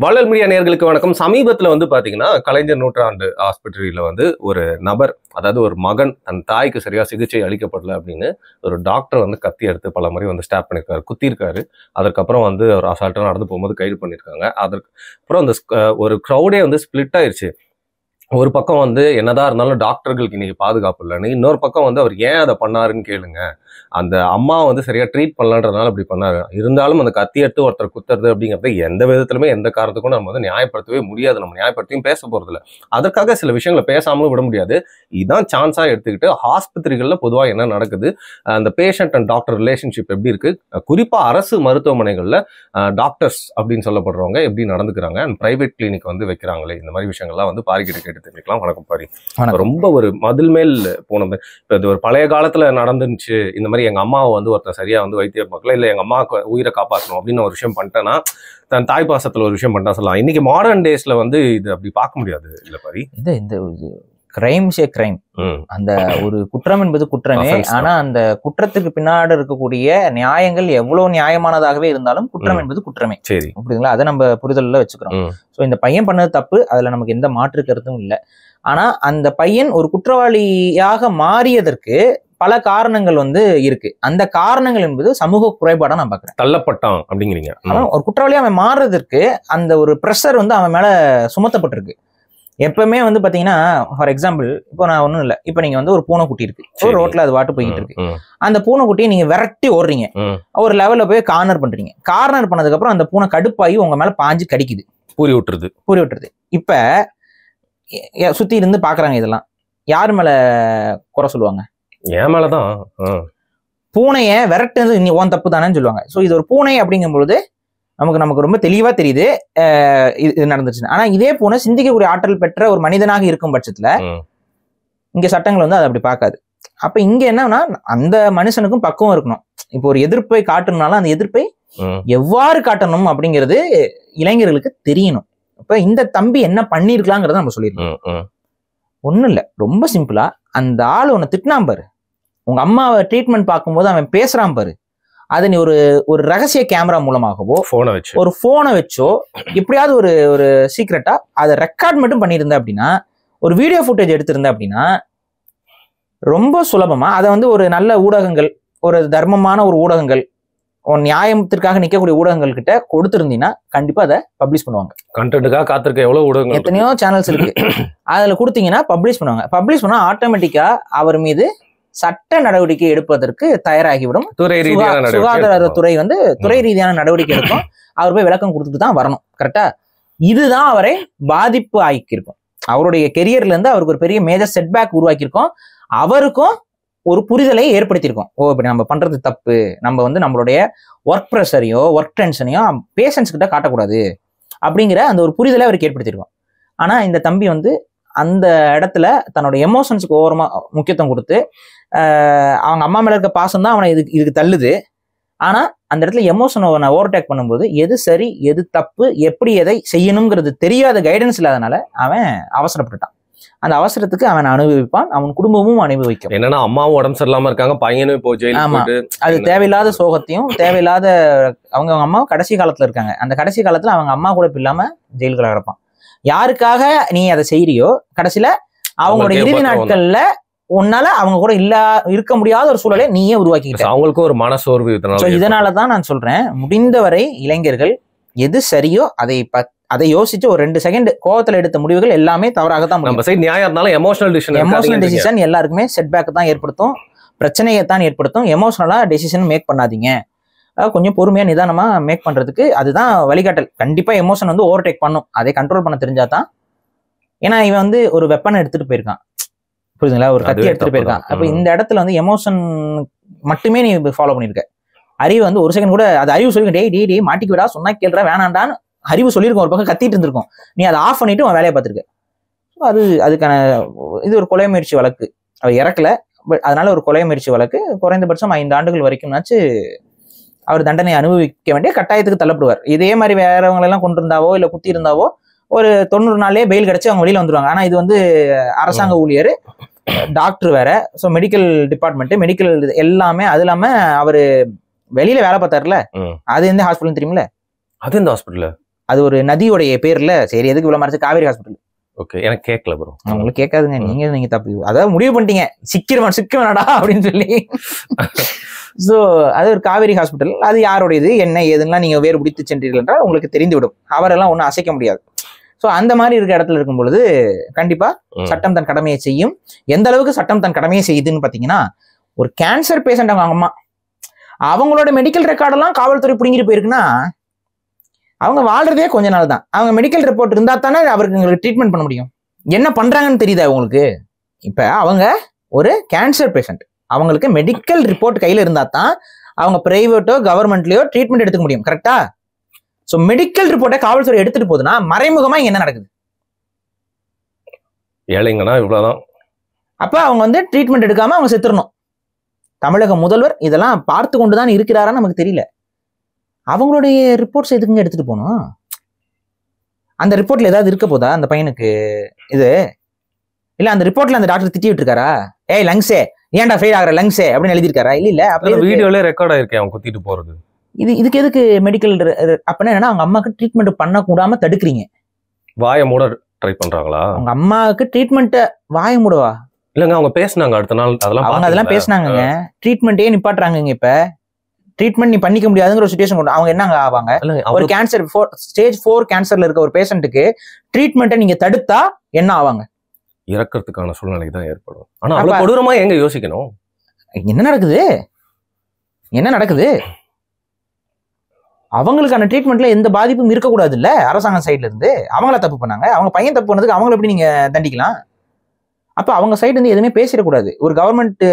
பாலல் media நேயர்களுக்கு வணக்கம். சமீபத்தில் பார்த்தீங்கன்னா கலைஞர் நூற்றாண்டு ஆஸ்பத்திரியில் ஒரு நபர், அதாவது ஒரு மகன் தன் தாய்க்கு சரியாக சிகிச்சை அளிக்கப்படல அப்படின்னு ஒரு டாக்டர் கத்தி எடுத்து பல முறை ஸ்டாப் பண்ணியிருக்காரு, குத்திருக்காரு. அதற்கப்புறம் ஒரு அசால்ட்டாக நடந்து போகும்போது கைது பண்ணியிருக்காங்க. அதற்கப்புறம் அந்த ஒரு க்ரௌடே ஸ்பிளிட் ஆயிடுச்சு. ஒரு பக்கம் என்னதான் இருந்தாலும் டாக்டர்களுக்கு இன்னைக்கு பாதுகாப்பு இல்லைன்னு, இன்னொரு பக்கம் அவர் ஏன் அதை பண்ணாருன்னு கேளுங்க. அந்த அம்மா சரியா ட்ரீட் பண்ணலான்றதுனால அப்படி பண்ணாரு. இருந்தாலும் அந்த கத்தி எடுத்து ஒருத்தர் குத்துறது அப்படிங்கிறது எந்த விதத்திலுமே எந்த காரணத்துக்கும் நம்ம நியாயப்படுத்தவே முடியாது. நம்ம நியாயப்படுத்தியும் பேச போறது இல்லை. அதற்காக சில விஷயங்களை பேசாமலும் விட முடியாது. இதுதான் சான்ஸா எடுத்துக்கிட்டு ஹாஸ்பத்திரிகள்ல பொதுவாக என்ன நடக்குது, அந்த பேஷண்ட் அண்ட் டாக்டர் ரிலேஷன்ஷிப் எப்படி இருக்கு, குறிப்பா அரசு மருத்துவமனைகள்ல டாக்டர்ஸ் அப்படின்னு சொல்லப்படுறவங்க எப்படி நடந்துக்கிறாங்க, அண்ட் பிரைவேட் கிளினிக் வைக்கிறாங்களே, இந்த மாதிரி விஷயங்கள்லாம் பாரிக்கிட்ட கேட்டு தெரிவிக்கலாம். வணக்கம் பாரி. ரொம்ப ஒரு மதில் மேல் போனது. இப்போ இது ஒரு பழைய காலத்துல நடந்துச்சு. இந்த மாதிரி எங்க அம்மாவை ஒருத்தர் சரியா வைத்தியம் பார்க்கல, இல்லை எங்க அம்மாவுக்கு உயிரை காப்பாற்றணும் அப்படின்னு ஒரு விஷயம் பண்ணிட்டேன்னா, தன் தாய் பாசத்துல ஒரு விஷயம் பண்ணிட்டா சொல்லலாம். இன்னைக்கு மாடர்ன் டேஸ்ல இது அப்படி பார்க்க முடியாது இல்லை பாரி. இந்த கிரைம்ஸே கிரைம். அந்த ஒரு குற்றம் என்பது குற்றமே. ஆனா அந்த குற்றத்துக்கு பின்னாடி இருக்கக்கூடிய நியாயங்கள் எவ்வளவு நியாயமானதாகவே இருந்தாலும் குற்றம் என்பது குற்றமே. சரி, அப்படிங்களா? அதை நம்ம புரிதல்ல வச்சுக்கிறோம். ஸோ இந்த பையன் பண்ணது தப்பு, அதுல நமக்கு எந்த மாற்று கருத்தும் இல்லை. ஆனா அந்த பையன் ஒரு குற்றவாளியாக மாறியதற்கு பல காரணங்கள் இருக்கு. அந்த காரணங்கள் என்பது சமூக குறைபாடா நான் பாக்குறேன். தள்ளப்பட்டான் அப்படிங்கிறீங்க. ஒரு குற்றவாளியா அவன் மாறுறதுக்கு அந்த ஒரு ப்ரெஷர் அவன் மேல சுமத்தப்பட்டிருக்கு. எப்பவுமே பாத்தீங்கன்னா, ஃபார் எக்ஸாம்பிள், இப்போ நான் ஒண்ணும் இல்லை, இப்போ நீங்க ஒரு பூனைக்குட்டி இருக்கு, ஒரு ரோட்ல அது வாட்டு போயிட்டு இருக்கு. அந்த பூனைக்குட்டியை நீங்க விரட்டி ஓடுறீங்க, ஒரு லெவல்ல போய் கார்னர் பண்றீங்க. கார்னர் பண்ணதுக்கு அப்புறம் அந்த பூனை கடுப்பாகி உங்க மேல பாஞ்சு கடிக்குது, பூரி விட்டுருது. இப்ப சுத்தி இருந்து பாக்குறாங்க, இதெல்லாம் யாரு மேல குறை சொல்லுவாங்க? என் மேலதான். பூனைய விரட்டுறது நீ உன் தப்பு தானேன்னு சொல்லுவாங்க. ஸோ இது ஒரு பூனை அப்படிங்கும் பொழுது நமக்கு ரொம்ப தெளிவா தெரியுது இது நடந்துச்சு. ஆனா இதே பூனை சிந்திக்கக்கூடிய ஆற்றல் பெற்ற ஒரு மனிதனாக இருக்கும் பட்சத்துல இங்க சட்டங்கள் அதை அப்படி பார்க்காது. அப்ப இங்க என்னன்னா, அந்த மனுஷனுக்கும் பக்குவம் இருக்கணும். இப்போ ஒரு எதிர்ப்பை காட்டணும்னாலும் அந்த எதிர்ப்பை எவ்வாறு காட்டணும் அப்படிங்கிறது இளைஞர்களுக்கு தெரியணும். இப்ப இந்த தம்பி என்ன பண்ணிருக்கலாங்கிறத நம்ம சொல்லிருக்கோம். ஒண்ணும் இல்ல, ரொம்ப சிம்பிளா, அந்த ஆள் உன்னை திட்டினான் பாரு, உங்க அம்மாவை ட்ரீட்மெண்ட் பார்க்கும்போது அவன் பேசுறான் பாரு, அதை நீ ஒரு ரகசிய கேமரா மூலமாகவோ ஒரு போனை வச்சோ எப்படியாவது ஒரு சீக்ரெட்டா அதை ரெக்கார்ட் மட்டும் பண்ணியிருந்த அப்படின்னா, ஒரு வீடியோ ஃபுட்டேஜ் எடுத்திருந்த அப்படின்னா, ரொம்ப சுலபமா அதை ஒரு நல்ல ஊடகங்கள், ஒரு தர்மமான ஒரு ஊடகங்கள், நியாயத்திற்காக நிற்கக்கூடிய ஊடகங்கள் கிட்ட கொடுத்திருந்தீங்கன்னா கண்டிப்பா அதை பப்ளிஷ் பண்ணுவாங்க. கண்டென்ட்டுக்காக காத்திருக்க எவ்வளவு ஊடகங்கள், எத்தனையோ சேனல்ஸ் இருக்கு, அதுல கொடுத்தீங்கன்னா பப்ளிஷ் பண்ணுவாங்க. பப்ளிஷ் பண்ணா ஆட்டோமேட்டிக்கா அவர் மீது சட்ட நடவடிக்கை எடுப்பதற்கு தயாராகிவிடும். சுகாதாரத்துறை துறை ரீதியான நடவடிக்கை எடுக்கும். அவர் போய் விளக்கம் கொடுத்துட்டு தான் வரணும். கரெக்டா? இதுதான் அவரை பாதிப்பு ஆக்கியிருக்கும். அவருடைய கெரியர்ல இருந்து அவருக்கு ஒரு பெரிய மேஜர் செட்பேக் உருவாக்கியிருக்கோம். அவருக்கும் ஒரு புரிதலை ஏற்படுத்தியிருக்கோம். ஓ, இப்படி நம்ம பண்றது தப்பு, நம்ம நம்மளுடைய ஒர்க் ப்ரெஷரையோ ஒர்க் டென்ஷனையோ பேஷண்ட்ஸ் கிட்ட காட்டக்கூடாது அப்படிங்கிற அந்த ஒரு புரிதலை அவருக்கு ஏற்படுத்தியிருக்கோம். ஆனா இந்த தம்பி அந்த இடத்துல தன்னோட எமோஷன்ஸுக்கு ஓரமா முக்கியத்துவம் கொடுத்து, அவங்க அம்மா மேல இருக்க பாசம் தான் அவனை இதுக்கு தள்ளுது. ஆனா அந்த இடத்துல எமோஷனை ஓவர்டேக் பண்ணும்போது எது சரி எது தப்பு, எப்படி எதை செய்யணுங்கிறது தெரியாத கைடன்ஸ் இல்லாதனால அவன் அவசரப்பட்டுட்டான். அந்த அவசரத்துக்கு அவன் அனுபவிப்பான், அவன் குடும்பமும் அனுபவிக்கும். என்னன்னா அம்மாவும் உடம்பு சரியில்லாம இருக்காங்க, பையனும் இப்போ ஜெயிலுக்கு. அது தேவையில்லாத சோகத்தையும் தேவையில்லாத, அவங்க அம்மாவும் கடைசி காலத்துல இருக்காங்க. அந்த கடைசி காலத்துல அவங்க அம்மா கூட இல்லாம ஜெயிலுக்குள்ள கிடப்பான். யாருக்காக நீ அதை செய்யறியோ, கடைசியில அவங்களுடைய இறுதி நாட்கள்ல உன்னால அவங்க கூட இருக்க முடியாத ஒரு சூழலை நீயே உருவாக்கிக்கிட்ட. அவங்களுக்கும் ஒரு மனசோர்வு. இதனாலதான் நான் சொல்றேன், முடிந்தவரை இளைஞர்கள் எது சரியோ அதை யோசிச்சு ஒரு 2 செகண்ட் கோவத்துல எடுத்த முடிவுகள் எல்லாமே தவறாகத்தான் முடியும். நியாயம் இருந்தாலும் எமோஷனல் டிசிஷன் எல்லாருக்குமே செட்பேக் தான் ஏற்படுத்தும், பிரச்சனையை தான் ஏற்படுத்தும். எமோஷனலா டெசிஷன் மேக் பண்ணாதீங்க, கொஞ்சம் பொறுமையா நிதானமா மேக் பண்றதுக்கு அதுதான் வழிகாட்டல். கண்டிப்பா எமோஷன் ஓவர்டேக் பண்ணும், அதை கண்ட்ரோல் பண்ண தெரிஞ்சாதான். ஏன்னா இவன் ஒரு வெப்பனை எடுத்துட்டு போயிருக்கான், புரியுதுங்களா, ஒரு கத்தி எடுத்துட்டு போயிருக்கான். அப்ப இந்த இடத்துல எமோஷன் மட்டுமே நீ ஃபாலோ பண்ணிருக்க. அறிவு ஒரு செகண்ட் கூட அது அறிவு சொல்லி டே மாட்டிக்கு விடா, சொன்னா கேள்ற வேணாண்டான்னு அறிவு சொல்லியிருக்கோம். ஒரு பக்கம் கத்திட்டு இருந்திருக்கும், நீ அதை ஆஃப் பண்ணிட்டு அவன் வேலையை பார்த்துருக்க. அதுக்கான இது ஒரு கொலை முயற்சி வழக்கு, அவ இறக்கல, பட் அதனால ஒரு கொலை முயற்சி வழக்கு, குறைந்தபட்சம் 5 ஆண்டுகள் வரைக்கும்னாச்சு அவர் தண்டனை அனுபவிக்க வேண்டிய கட்டாயத்துக்கு தள்ளப்படுவார். இதே மாதிரி வேறவங்களெல்லாம் கொண்டு இருந்தாவோ இல்லை குத்தி இருந்தாவோ ஒரு 90 நாள்லயே பெயில் கிடைச்சி அவங்க வெளியில வந்துருவாங்க. ஆனா இது அரசாங்க ஊழியர், டாக்டர் வேற, ஸோ மெடிக்கல் டிபார்ட்மெண்ட், மெடிக்கல் எல்லாமே. அது இல்லாம அவரு வெளியில வேலை பார்த்தாருல, அது எந்த ஹாஸ்பிட்டல் தெரியுமில்ல? அது எந்த ஹாஸ்பிட்டல்? அது ஒரு நதியோடைய பேர்ல. சரி, எதுக்கு இவ்வளவு மறைச்சு காவேரி ஹாஸ்பிட்டல்? ஓகே, எனக்கு கேட்கல ப்ரோ. உங்களுக்கு கேட்காதுங்க, நீங்க தப்பு. அதாவது முடிவு பண்ணிட்டீங்க சிக்க வேணாடா அப்படின்னு சொல்லி. ஸோ அது ஒரு காவேரி ஹாஸ்பிட்டல். அது யாருடையது என்ன ஏதுன்னா நீங்க வேறு பிடித்து சென்றீர்கள் என்றால் உங்களுக்கு தெரிந்துவிடும். அவரெல்லாம் ஒன்றும் அசைக்க முடியாது. ஸோ அந்த மாதிரி இருக்க இடத்துல இருக்கும் பொழுது கண்டிப்பா சட்டம் தன் கடமையை செய்யும். எந்த அளவுக்கு சட்டம் தன் கடமையை செய்யுதுன்னு பாத்தீங்கன்னா, ஒரு கேன்சர் பேஷண்ட் அவங்க அம்மா, அவங்களோட மெடிக்கல் ரெக்கார்டெல்லாம் காவல்துறை பிடிங்கிட்டு போயிருக்குன்னா அவங்க வாழ்றதே கொஞ்ச நாள் தான். அவங்க மெடிக்கல் ரிப்போர்ட் இருந்தா தானே அவருக்கு ட்ரீட்மெண்ட் பண்ண முடியும். என்ன பண்றாங்கன்னு தெரியுதா உங்களுக்கு? இப்ப அவங்க ஒரு கேன்சர் பேஷண்ட், அவங்களுக்கு மெடிக்கல் ரிப்போர்ட் கையில இருந்தா தான் அவங்க பிரைவேட்டோ கவர்மெண்ட்லயோ ட்ரீட்மெண்ட் எடுத்துக்க முடியும். கரெக்டா? ஸோ மெடிக்கல் ரிப்போர்ட்டை காவல்துறை எடுத்துட்டு போகுதுன்னா மறைமுகமா என்ன நடக்குது? ஏழைங்கன்னா இவ்வளவுதான். அப்ப அவங்க வந்து ட்ரீட்மெண்ட் எடுக்காம அவங்க செத்துறணும். தமிழக முதல்வர் இதெல்லாம் பார்த்து கொண்டுதான் இருக்கிறாரான்னு நமக்கு தெரியல. அவங்களுடைய ரிப்போர்ட்ஸ் எதுக்குங்க எடுத்துட்டு போகணும்? அந்த ரிப்போர்ட்ல ஏதாவது இருக்க போதா அந்த பையனுக்கு? இது இல்ல அந்த ரிப்போர்ட்ல அந்த டாக்டர் திட்டிட்டு இருக்காரா? ஏய் லங்ஸே, ஏன்டா ஃபெயில் ஆகிற லங்ஸே அப்படின்னு எழுதிருக்காரா? இல்ல அப்ப வீடியோல ரெக்கார்ட் ஆயிருக்கேன் அவன் குத்திட்டு போறது. இதுக்கு எதுக்கு மெடிக்கல் அப்படின்னா என்ன? அவங்க அம்மாக்கு ட்ரீட்மெண்ட் பண்ண கூடாம தடுக்கிறீங்க. வாய மூட ட்ரை பண்றாங்களா? அவங்க அம்மாவுக்கு ட்ரீட்மெண்ட் வாய மூடவா? இல்லங்க, அவங்க பேசினாங்க அடுத்த நாள். அதெல்லாம் பேசினாங்க. ட்ரீட்மெண்ட்டே நிப்பாட்டுறாங்க. இப்ப ட்ரீட்மெண்ட் நீ பண்ணிக்க முடியாதுங்கிற ஒரு சிச்சுவேஷன் கொண்டு அவங்க என்னங்க ஆவாங்க? ஒரு கேன்சர் ஸ்டேஜ் 4 கேன்சர்ல இருக்க ஒரு பேஷண்ட்டுக்கு ட்ரீட்மெண்ட்டை நீங்க தடுத்தா என்ன ஆவாங்க? இறக்கிறதுக்கான சூழ்நிலை தான் ஏற்படும். ஆனா அவ்வளவு கொடூரமா எங்க யோசிக்கணும்? என்ன நடக்குது? அவங்களுக்கான ட்ரீட்மெண்ட்ல எந்த பாதிப்பும் இருக்கக்கூடாது இல்ல அரசாங்கம் சைட்ல இருந்து. அவங்கள தப்பு பண்ணாங்க, அவங்க பையன் தப்பு பண்ணதுக்கு அவங்களை எப்படி நீங்க தண்டிக்கலாம்? அப்ப அவங்க சைடு இருந்து எதுவுமே பேசிடக்கூடாது. ஒரு கவர்மெண்ட்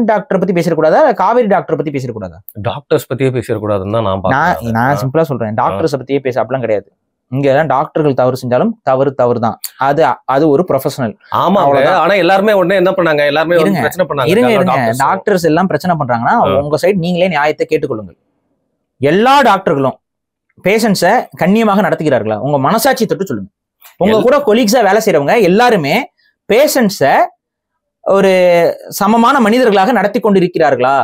டாக்டரை பத்தி பேசிடக்கூடாதா? காவேரி டாக்டரை பத்தி பேசிடக்கூடாதா? டாக்டர்ஸ் பத்தியே பேசிடக்கூடாதுன்னு தான் நான் சிம்பிளா சொல்றேன். டாக்டர்ஸ் பத்தியே பேச அப்படிலாம் கிடையாது. இங்க எல்லாம் டாக்டர்கள் தவறு செஞ்சாலும் தவறு தான். அது ஒரு ப்ரொஃபஷனல். ஆமா, ஆனா எல்லாருமே உடனே என்ன பண்ணாங்க? எல்லாருமே பிரச்சனை பண்ணாங்க. இருங்க, டாக்டர்ஸ் எல்லாம் பிரச்சனை பண்றாங்கன்னா உங்க சைடு நீங்களே நியாயத்தை கேட்டுக்கொள்ளுங்கள். எல்லா டாக்டர்களும் பேஷண்ட்ஸை கண்ணியமாக நடத்துகிறார்களா? உங்க மனசாட்சி தொட்டு சொல்லுங்க. உங்க கூட கொலீக்ஸா வேலை செய்யறவங்க எல்லாருமே பேஷண்ட்ஸை ஒரு சமமான மனிதர்களாக நடத்தி கொண்டிருக்கிறார்களா?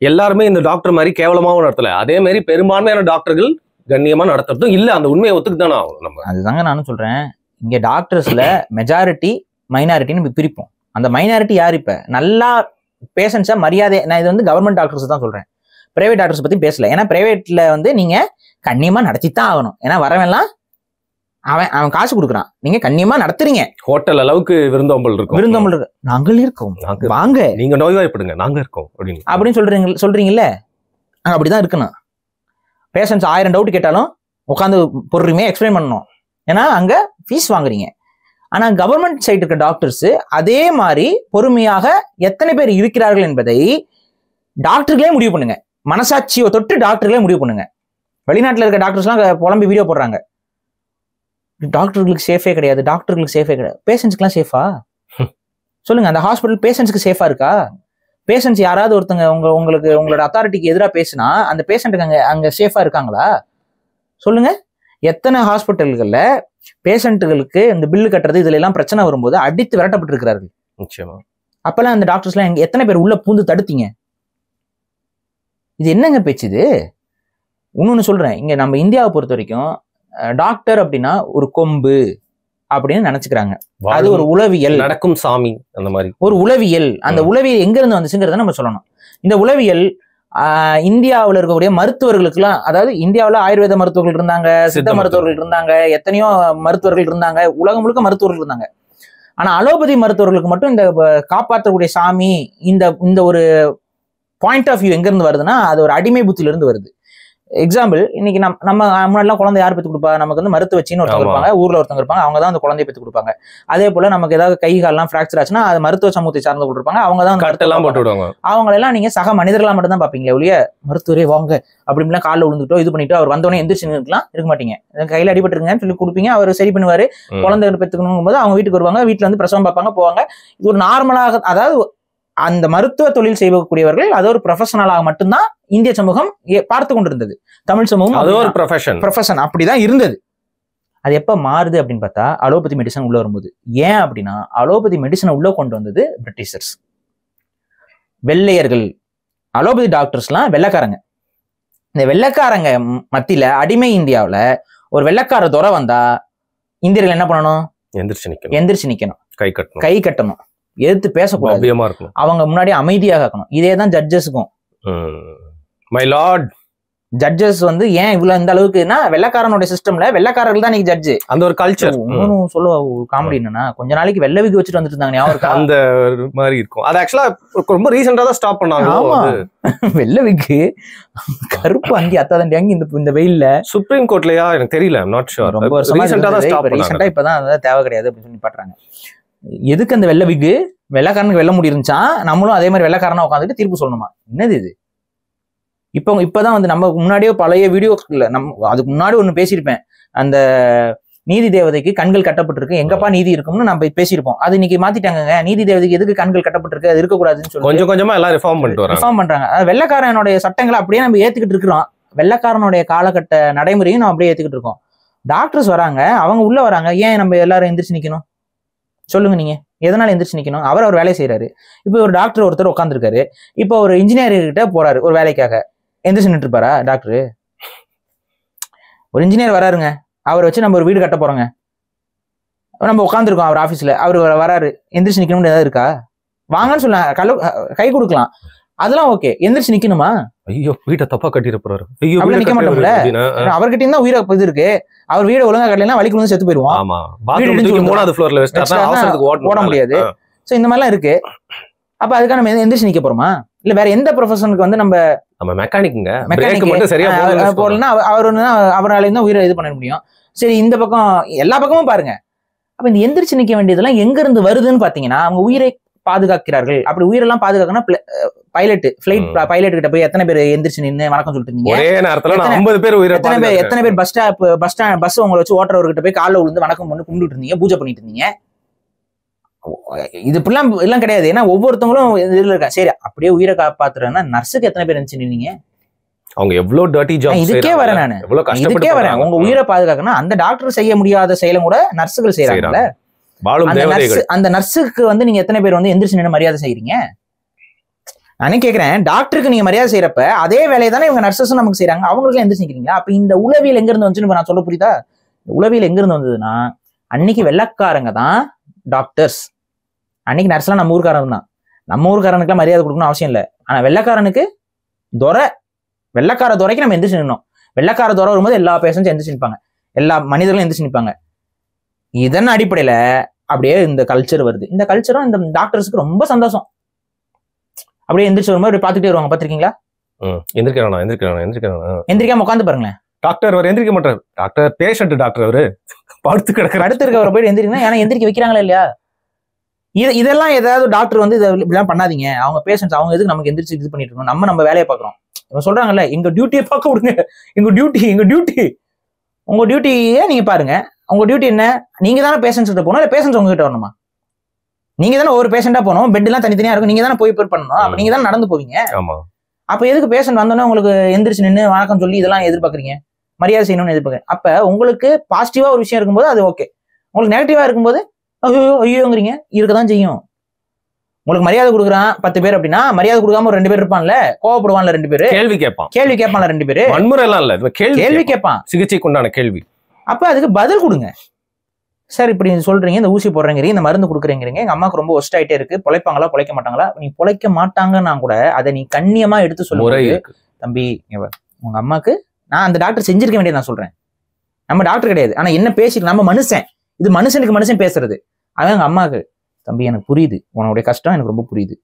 எல்லாருமே இந்த டாக்டர் மாதிரி கேவலமாவும் நடத்தல. அதே மாதிரி பெரும்பான்மையான டாக்டர்கள் கண்ணியமா நடத்துறதும் இல்ல. அந்த உண்மையை ஒத்துக்குதானே ஆகும் நம்ம. அதுதாங்க நானும் சொல்றேன். இங்க டாக்டர்ஸ்ல மெஜாரிட்டி மைனாரிட்டின்னு பிரிப்போம். அந்த மைனாரிட்டி யார்? இப்ப நல்லா பேஷண்ட்ஸை மரியாதை, நான் இது வந்து கவர்மெண்ட் டாக்டர்ஸ் தான் சொல்றேன், பிரைவேட் டாக்டர்ஸ் பத்தி பேசல. ஏன்னா பிரைவேட்ல வந்து நீங்க கண்ணியமா நடத்தித்தான் ஆகணும். ஏன்னா வரவெல்லாம் அவன் காசு கொடுக்குறான், நீங்க கண்ணியமா நடத்துறீங்க. ஹோட்டல் அளவுக்கு விருந்தோம்பல் இருக்கு. நாங்கள் இருக்கோம், வாங்க நீங்க நோய்வாய்ப்படுங்க, நாங்க இருக்கோம் அப்படின்னு சொல்றீங்கல்ல. அங்க அப்படிதான் இருக்கணும். பேஷண்ட்ஸ் 1000 டவுட் கேட்டாலும் உட்காந்து பொறுமையா எக்ஸ்பிளைன் பண்ணணும். ஏன்னா அங்க ஃபீஸ் வாங்குறீங்க. ஆனா கவர்மெண்ட் சைடு இருக்க டாக்டர்ஸ் அதே மாதிரி பொறுமையாக எத்தனை பேர் இருக்கிறார்கள் என்பதை டாக்டர்களே முடிவு பண்ணுங்க. மனசாட்சியை தொட்டு டாக்டர்களே முடிவு பண்ணுங்க. வெளிநாட்டுல இருக்க டாக்டர்ஸ்லாம் புலம்பி வீடியோ போடுறாங்க, டாக்டர்களுக்கு சேஃபே கிடையாது, பேஷண்ட்ஸ்க்குலாம் சேஃபா? சொல்லுங்க, அந்த ஹாஸ்பிட்டல் பேஷண்ட்ஸ்க்கு சேஃபா இருக்கா? பேஷண்ட்ஸ் யாராவது ஒருத்தங்க உங்களுக்கு உங்களோட அத்தாரிட்டிக்கு எதிராக பேசினா அந்த பேஷண்ட்டுக்கு அங்க சேஃபா இருக்காங்களா? சொல்லுங்க. எத்தனை ஹாஸ்பிட்டல்கள்ல பேஷண்ட்டுகளுக்கு இந்த பில்லு கட்டுறது இதுல எல்லாம் பிரச்சனை வரும்போது அடித்து விரட்டப்பட்டு இருக்கிறார்கள். நிச்சயமா. அப்பெல்லாம் அந்த டாக்டர்ஸ்லாம் எத்தனை பேர் உள்ள பூந்து தடுத்தீங்க? இது என்னங்க பேச்சு இது? இன்னொன்னு சொல்றேன், இங்க நம்ம இந்தியாவை பொறுத்த வரைக்கும் டாக்டர் அப்படின்னா ஒரு கொம்பு அப்படின்னு நினைச்சுக்கிறாங்க. அது ஒரு உளவியல், நடக்கும் சாமி, அந்த மாதிரி ஒரு உளவியல். அந்த உளவியல் எங்க இருந்து வந்துச்சுங்கிறத நம்ம சொல்லணும். இந்த உளவியல் இந்தியாவில் இருக்கக்கூடிய மருத்துவர்களுக்குலாம், அதாவது இந்தியாவில் ஆயுர்வேத மருத்துவர்கள் இருந்தாங்க, சித்த மருத்துவர்கள் இருந்தாங்க, எத்தனையோ மருத்துவர்கள் இருந்தாங்க, உலகம் முழுக்க மருத்துவர்கள் இருந்தாங்க. ஆனா அலோபதி மருத்துவர்களுக்கு மட்டும் இந்த காப்பாற்றக்கூடிய சாமி, இந்த ஒரு பாயிண்ட் ஆஃப் வியூ எங்க இருந்து வருதுன்னா அது ஒரு அடிமை புத்தில இருந்து வருது. எக்ஸாம்பிள், இன்னைக்கு நம்ம முன்னாடிலாம் குழந்தை யார் பெற்று கொடுப்பா? நமக்கு வந்து மருத்துவ வச்சின்னு ஒருத்தவங்க இருப்பாங்க, ஊர்ல ஒருத்தவங்க இருப்பாங்க, அவங்க தான் அந்த குழந்தைய பெற்று கொடுப்பாங்க. அதே போல நமக்கு ஏதாவது கை கால்லாம் ஃபிராக்சர் ஆச்சுன்னா அது மருத்துவ சமூகத்தை சார்ந்து இருப்பாங்க, அவங்க தான் அவங்களெல்லாம் நீங்க சக மனிதர்களா மட்டும் தான் பாப்பீங்களே ஒழிய மருத்துவரே வாங்க அப்படின்லாம் காலில் விழுந்துட்டோ இது பண்ணிட்டு அவர் வந்தோடனே எந்திரிச்சு இருக்க மாட்டீங்க. கையில அடிபட்டுருங்கன்னு சொல்லி கொடுப்பீங்க, அவர் சரி பண்ணுவாரு. குழந்தை பெற்றுக்கணும் போது அவங்க வீட்டுக்கு வருவாங்க, வீட்டுல வந்து பிரசவம் பார்ப்பாங்க, போவாங்க. இது ஒரு நார்மலாக, அதாவது அந்த மருத்துவ தொழில் செய்யக்கூடியவர்கள் அது ஒரு ப்ரொஃபஷனலாக மட்டும்தான் இந்திய சமூகம் பார்த்து கொண்டிருந்தது. தமிழ் சமூகம் அது ஒரு ப்ரொஃபஷன் அப்படிதான் இருந்தது. அது எப்ப மாறுது அப்படின்னு பார்த்தா அலோபதி மெடிசன் உள்ள வரும்போது. ஏன் அப்படின்னா அலோபதி மெடிசனை உள்ள கொண்டு வந்தது பிரிட்டிஷர்ஸ், வெள்ளையர்கள். அலோபதி டாக்டர்ஸ்லாம் வெள்ளைக்காரங்க, இந்த வெள்ளைக்காரங்க மத்தியில அடிமை இந்தியாவுல ஒரு வெள்ளைக்கார துறை வந்தா இந்தியர்கள் என்ன பண்ணணும்? எந்திரிச்சு நிக்கணும், கை கட்டணும், எதிர்த்து பேசக்கூடாது, அவங்க முன்னாடி அமைதியாக இருக்கணும். இதேதான் ஜட்ஜஸுக்கும். மை லார்ட், ஜட்ஜஸ் வந்து ஏன் இவ்வளவு இந்த அளவுக்குன்னா வெள்ளைக்காரனுடைய சிஸ்டம்ல வெள்ளைக்காரர்கள் தான் இன்னைக்கு ஜட்ஜ். அந்த ஒரு கல்ச்சர். இன்னும் சொல்ல காமெடி என்னன்னா, கொஞ்ச நாளைக்கு வெள்ளை விக்கு வச்சுட்டு வந்துட்டு இருந்தாங்க, அந்த மாதிரி இருக்கும். அது ஆக்சுவலா ரொம்ப ரீசெண்டா தான் ஸ்டாப் பண்ணாங்க. ஆமா, வெள்ளை விக்கு கருப்பு அங்கி அத்தாதண்டி அங்கி இந்த வெயில்ல சுப்ரீம் கோர்ட்லயா எனக்கு தெரியல, நாட் ஷூர். ரொம்ப ரீசெண்டா தான் ஸ்டாப் பண்ணாங்க. ரீசெண்டா இப்பதான் தேவை கிடையாது அப்படின்னு சொல்லி பாக்குறாங்க. எதுக்கு அந்த வெள்ளை விக்கு? வெள்ளைக்காரனுக்கு வெள்ள முடி இருந்துச்சா, நம்மளும் அதே மாதிரி வெள்ளைக்காரனா உட்காந்துட்டு தீர்ப்பு சொல்லணுமா? என்னது இது? இப்பதான் வந்து நம்ம முன்னாடியே பழைய வீடியோஸ்ல அதுக்கு முன்னாடி ஒண்ணு பேசியிருப்பேன். அந்த நீதி தேவதைக்கு கண்கள் கட்டப்பட்டிருக்கு, எங்கப்பா நீதி இருக்கும்னு நம்ம பேசியிருப்போம். அது இன்னைக்கு மாத்திட்டாங்க. நீதி தேவதைக்கு எதுக்கு கண்கள் கட்டப்பட்டிருக்கு, அது இருக்கக்கூடாதுன்னு சொல்லி கொஞ்சம் கொஞ்சமா எல்லாம் ரிஃபார்ம் பண்றாங்க. வெள்ளைக்காரனுடைய சட்டங்களை அப்படியே நம்ம ஏத்துக்கிட்டு இருக்கிறோம். வெள்ளைக்காரனுடைய காலகட்ட நடைமுறையும் நம்ம அப்படியே ஏத்துக்கிட்டு இருக்கோம். டாக்டர்ஸ் வராங்க, அவங்க உள்ள வராங்க, ஏன் நம்ம எல்லாரும் எந்திரிச்சு நிக்கணும் சொல்லுங்க? நீங்க எதனால எந்திரிச்சு நிக்கணும்? அவர் வேலையை செய்யறாரு. இப்போ ஒரு டாக்டர் ஒருத்தர் உட்காந்துருக்காரு. இப்போ ஒரு இன்ஜினியர் கிட்ட போறாரு ஒரு வேலைக்காக, எந்திரிச்சு நின்று இருப்பாரா டாக்டரு? ஒரு இன்ஜினியர் வராருங்க, அவரை வச்சு நம்ம ஒரு வீடு கட்ட போறோங்க, நம்ம உட்காந்துருக்கோம் அவர் ஆபீஸ்ல, அவர் வராரு, எந்திரிச்சு நிக்கணும்னு ஏதாவது இருக்கா? வாங்கன்னு சொல்லலாம், கை கொடுக்கலாம், அதெல்லாம் ஓகே. எந்திரிச்சு நிக்கணுமா? ஐயோ வீட்டை தப்பா கட்டிட்டு போறாரு, ஐயோ நிக்க மாட்டோம்ல. அவர்கிட்ட இருந்தா உயிரை இது இருக்கு, அவர் வீட ஒழுங்கா கட்டலைன்னா வலிக்கு வந்து செத்து போயிருவோம், ஓட முடியாது. சோ இந்த மாதிரிலாம் இருக்கு. அப்ப அதுக்காக நம்ம எந்திரிச்சு நிக்க போறோமா? இல்ல வேற எந்த ப்ரொஃபஷனுக்கு வந்து நம்ம மெக்கானிக்குங்க போடலன்னா அவரால் தான் உயிரை இது பண்ண முடியும். சரி, இந்த பக்கம் எல்லா பக்கமும் பாருங்க. அப்ப இந்த எந்திரிச்சு நிக்க வேண்டியதெல்லாம் எங்க இருந்து வருதுன்னு பாத்தீங்கன்னா, அவங்க உயிரை பாதுகாக்கிறார்கள். அப்படி உயிரெல்லாம் பாதுகாக்கணும். ஃபிளைட் பைலட் கிட்ட போய் எத்தனை பேர் எந்திரிச்சு நின்று வணக்கம் சொல்லிட்டு இருந்தீங்க? எத்தனை பேர் பஸ் உங்களை வச்சு ஓட்டுறவர்கிட்ட போய் காலைல விழுந்து வணக்கம் பண்ணி கும்பிட்டு இருந்தீங்க, பூஜை பண்ணிட்டு இருந்தீங்க? இது இப்பெல்லாம் எல்லாம் கிடையாது. ஏன்னா ஒவ்வொருத்தவங்களும் இதுல இருக்கா. சரி, அப்படியே உயிரை காப்பாத்துறேன்னா நர்ஸுக்கு எத்தனை பேர் இருந்துச்சு நின்னீங்க? அவங்க எவ்வளவு டர்ட்டி ஜாப். இதுக்கே வரேன் நானு, இதுக்கே வரேன். உங்க உயிரை பாதுகாக்கணும், அந்த டாக்டர் செய்ய முடியாத செயலும் கூட நர்ஸுகள் செய்யறாங்கல்ல. அந்த நர்ஸுக்கு வந்து நீங்க எத்தனை பேர் வந்து எந்திரிச்சு நின்று மரியாதை செய்யறீங்க? நானே கேக்குறேன், டாக்டருக்கு நீங்க மரியாதை செய்யறப்ப அதே வேலையை தானே இவங்க நர்ஸஸும் நமக்கு செய்யறாங்க, அவங்களுக்கு எந்திரிச்சு நிக்கிறீங்க. அப்ப இந்த உளவியல் எங்க இருந்து வந்துச்சுன்னு நான் சொல்ல புரியுதா? உளவியல் எங்க இருந்து வந்ததுன்னா, அன்னைக்கு வெள்ளைக்காரங்க தான் டாக்டர்ஸ், அன்னைக்கு நர்ஸ்லாம் நம்ம ஊருக்காரன் தான். நம்ம ஊருக்காரனுக்குலாம் மரியாதை கொடுக்கணும் அவசியம் இல்லை. ஆனா வெள்ளைக்காரனுக்கு துறை, வெள்ளைக்கார துறைக்கு நம்ம எந்திரிச்சு நின்னோம். வெள்ளைக்கார துறை வரும்போது எல்லா பேஷண்ட்ஸும் எந்திரிச்சு நிற்பாங்க, எல்லா மனிதர்களும் எந்திரிச்சு நிற்பாங்க. இதன் அடிப்படையில அப்படியே இந்த கல்ச்சர் வருது. இந்த கல்ச்சரும் இந்த டாக்டர்ஸுக்கு ரொம்ப சந்தோஷம். அப்படியே எந்திரிச்சு வரும்போது அப்படியே பார்த்துட்டே வருவாங்க. பார்த்திருக்கீங்களா? எந்திரிக்காம உட்காந்து பாருங்களேன். டாக்டர் அவர் எந்திரிக்க மாட்டார். டாக்டர் பேஷண்ட், டாக்டர் அவரு படுத்து கிடக்குற அடுத்து இருக்கவரை போயிட்டு எந்திரிக்கணும். ஏன்னா எந்திரிக்க வைக்கிறாங்களா இல்லையா? இதெல்லாம் ஏதாவது டாக்டர் வந்து இதெல்லாம் பண்ணாதீங்க, அவங்க பேஷண்ட்ஸ், அவங்க எதுக்கு நமக்கு எந்திரிச்சு இது பண்ணிட்டு இருக்கோம், நம்ம வேலையை பார்க்குறோம். இவங்க சொல்றாங்கல்ல, எங்க டியூட்டியை பார்க்க விடுங்க, எங்க டியூட்டி உங்க டியூட்டியை நீங்க பாருங்க. உங்க டியூட்டி என்ன? நீங்க தானே பேஷண்ட்ஸ் கிட்ட போகணும், இல்லை பேஷண்ட்ஸ் உங்ககிட்ட வரணுமா? நீங்க தானே ஒவ்வொரு பேஷண்டா போகணும், பெட் எல்லாம் தனித்தனியா இருக்கும், நீங்க தானே போய் பண்ணணும். அப்ப நீங்க தானே நடந்து போவீங்க. அப்ப எதுக்கு பேஷண்ட் வந்தோன்னே உங்களுக்கு எந்திரிச்சு நின்று வணக்கம் சொல்லி இதெல்லாம் எதிர்பார்க்குறீங்க, மரியாதை செய்யணும்னு எதிர்பார்க்குறீங்க? அப்ப உங்களுக்கு பாசிட்டிவா ஒரு விஷயம் இருக்கும்போது அது ஓகே, உங்களுக்கு நெகட்டிவா இருக்கும்போது ஐயோங்கிறீங்க, இருக்கதான் செய்யும். உங்களுக்கு மரியாதை கொடுக்குறான் 10 பேர் அப்படின்னா, மரியாதை கொடுக்காம ஒரு 2 பேர் இருப்பான்ல, கோவப்படுவான்ல 2 பேரு, கேள்வி கேட்பான்ல 2 பேரு, வன்முறை எல்லாம் இல்ல, கேள்வி கேட்பான், சிகிச்சைக்கு உண்டான கேள்வி. அப்ப அதுக்கு பதில் கொடுங்க. சார் இப்படி சொல்றீங்க, இந்த ஊசி போடுறீங்க, இந்த மருந்து கொடுக்குறீங்க, எங்க அம்மாவுக்கு ரொம்ப ஒஸ்ட் ஆயிட்டே இருக்கு, பொழைப்பாங்களா பொழைக்க மாட்டாங்களா? நீ பொழைக்க மாட்டாங்கன்னா கூட அதை நீ கண்ணியமா எடுத்து சொல்லுங்க. தம்பி, உங்க அம்மாக்கு நான் அந்த டாக்டர் செஞ்சிருக்க வேண்டியது நான் சொல்றேன். நம்ம டாக்டர் கிடையாது, ஆனா என்ன பேசிட்டு நம்ம மனுஷன், இது மனுஷனுக்கு மனுஷன் பேசுறது. அவன் எங்க அம்மாவுக்கு, தம்பி எனக்கு புரியுது, உன்னுடைய கஷ்டம் எனக்கு ரொம்ப புரியுது,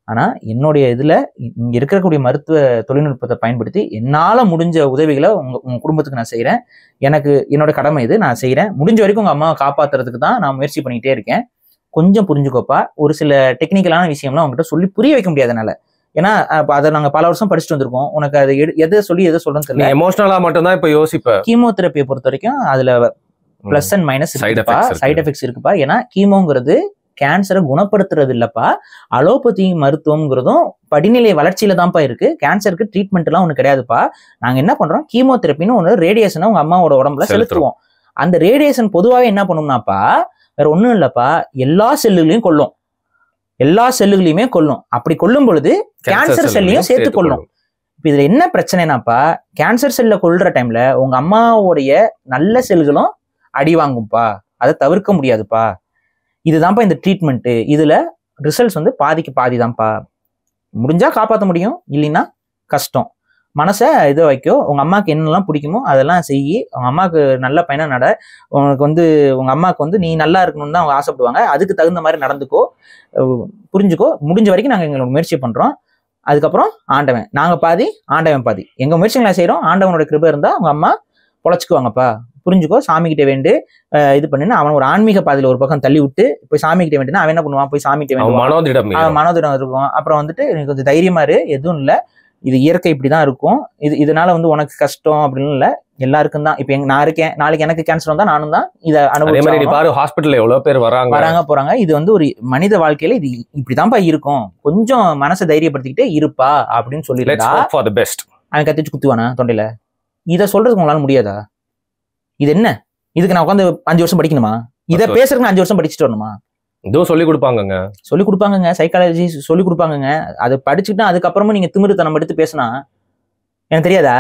ஆனா என்னுடைய இதுல இங்க இருக்கக்கூடிய மருத்துவ தொழில்நுட்பத்தை பயன்படுத்தி என்னால முடிஞ்ச உதவிகளை உங்க குடும்பத்துக்கு நான் செய்யறேன், எனக்கு என்னோட கடமை இது, நான் செய்யறேன், முடிஞ்ச வரைக்கும் உங்க அம்மாவை காப்பாத்துறதுக்கு தான் நான் முயற்சி பண்ணிட்டே இருக்கேன், கொஞ்சம் புரிஞ்சுக்கோப்பா. ஒரு சில டெக்னிக்கலான விஷயம்லாம் உங்ககிட்ட சொல்லி புரிய வைக்க முடியாதனால, ஏன்னா அதை நாங்க பல வருஷம் படிச்சுட்டு வந்திருக்கோம், உனக்கு அது எதை சொல்லி எதை சொல்றேன்னு தெரியல, எமோஷனலா மட்டும்தான் இப்ப யோசிப்பேன். கீமோதெரப்பியை பொறுத்த வரைக்கும் அதுல பிளஸ் அண்ட் மைனஸ் இருக்குப்பா, சைட் எஃபெக்ட்ஸ் இருக்குப்பா. ஏன்னா கீமோங்கிறது கேன்சரை குணப்படுத்துறது இல்லப்பா, அலோபதி மருத்துவம்ங்கிறதும் படிநிலை வளர்ச்சியில தான்ப்பா இருக்கு, கேன்சருக்கு ட்ரீட்மெண்ட் எல்லாம் ஒண்ணு கிடையாதுப்பா. நாங்க என்ன பண்றோம், கீமோதெரப்பின்னு ஒண்ணு ரேடியேஷனை உங்க அம்மாவோட உடம்புல செலுத்துவோம். அந்த ரேடியேஷன் பொதுவாகவே என்ன பண்ணும்னாப்பா, வேற ஒண்ணும் இல்லப்பா, எல்லா செல்லுகளையும் கொல்லும், எல்லா செல்லுகளையுமே கொல்லும். அப்படி கொல்லும் பொழுது கேன்சர் செல்லையும் சேர்த்து கொல்லும். இப்போ இதுல என்ன பிரச்சனைனாப்பா, கேன்சர் செல்ல கொல்ற டைம்ல உங்க அம்மாவுடைய நல்ல செல்களும் அடி வாங்கும்பா, அதை தவிர்க்க முடியாதுப்பா. இதுதான்ப்பா இந்த ட்ரீட்மெண்ட்டு. இதுல ரிசல்ட்ஸ் வந்து பாதிக்கு பாதி தான்ப்பா. முடிஞ்சா காப்பாற்ற முடியும், இல்லைன்னா கஷ்டம். மனசை இதை வைக்கோ, உங்க அம்மாவுக்கு என்னெல்லாம் பிடிக்குமோ அதெல்லாம் செய்யி, உங்க அம்மாவுக்கு நல்ல பையனா நட. உனக்கு வந்து உங்க அம்மாவுக்கு வந்து நீ நல்லா இருக்கணும்னு தான் அவங்க ஆசைப்படுவாங்க. அதுக்கு தகுந்த மாதிரி நடந்துக்கோ, புரிஞ்சுக்கோ. முடிஞ்ச வரைக்கும் நாங்கள் எங்களோட முயற்சி பண்றோம். அதுக்கப்புறம் ஆண்டவன், நாங்க பாதி ஆண்டவன் பாதி. எங்க முயற்சிகளை செய்யறோம், ஆண்டவனோட கிருபை இருந்தா உங்க அம்மா பொழைச்சுக்குவாங்கப்பா. புரிஞ்சுக்கோ, சாமி கிட்ட வேண்டு இது பண்ணுன்னு அவன் ஒரு ஆன்மீக பாதையில ஒரு பக்கம் தள்ளி விட்டு போய் சாமி கிட்ட வேண்டுனா அவன் என்ன பண்ணுவான், போய் சாமி கிட்ட வேண்டுவான், மனோதிடம் இருக்கும். அப்புறம் வந்துட்டு எனக்கு கொஞ்சம் தைரியமா இரு, எதுவும் இல்லை, இது இயற்கை இப்படிதான் இருக்கும், இதனால வந்து உனக்கு கஷ்டம் அப்படின்னு இல்லை, எல்லாருக்கும் தான். இப்ப நான் இருக்கேன், நாளைக்கு எனக்கு கேன்சர் வந்தா நானும் தான் இதை அனுபவிச்சு. ஹாஸ்பிட்டல்ல எவ்வளவு பேர் வராங்க போறாங்க. இது வந்து ஒரு மனித வாழ்க்கையில இது இப்படிதான்ப்பா இருக்கும், கொஞ்சம் மனசை தைரியப்படுத்திக்கிட்டே இருப்பா அப்படின்னு சொல்லிட்டு அவன் கத்திச்சு குத்துவானா தொண்டையில? இதை சொல்றதுக்கு உங்களால முடியாதா? இது என்ன? இதுக்கு நான் உட்காந்து 5 வருஷம் படிக்கணுமா? இதை பேசுறதுக்கு 5 வருஷம் படிச்சுட்டு வரணுமா? இதுவும் சொல்லி கொடுப்பாங்க, சைக்காலஜி சொல்லி கொடுப்பாங்க. அதை படிச்சுக்கிட்டா அதுக்கப்புறமும் நீங்க திமிருத்தனம் எடுத்து பேசினா எனக்கு தெரியாதா?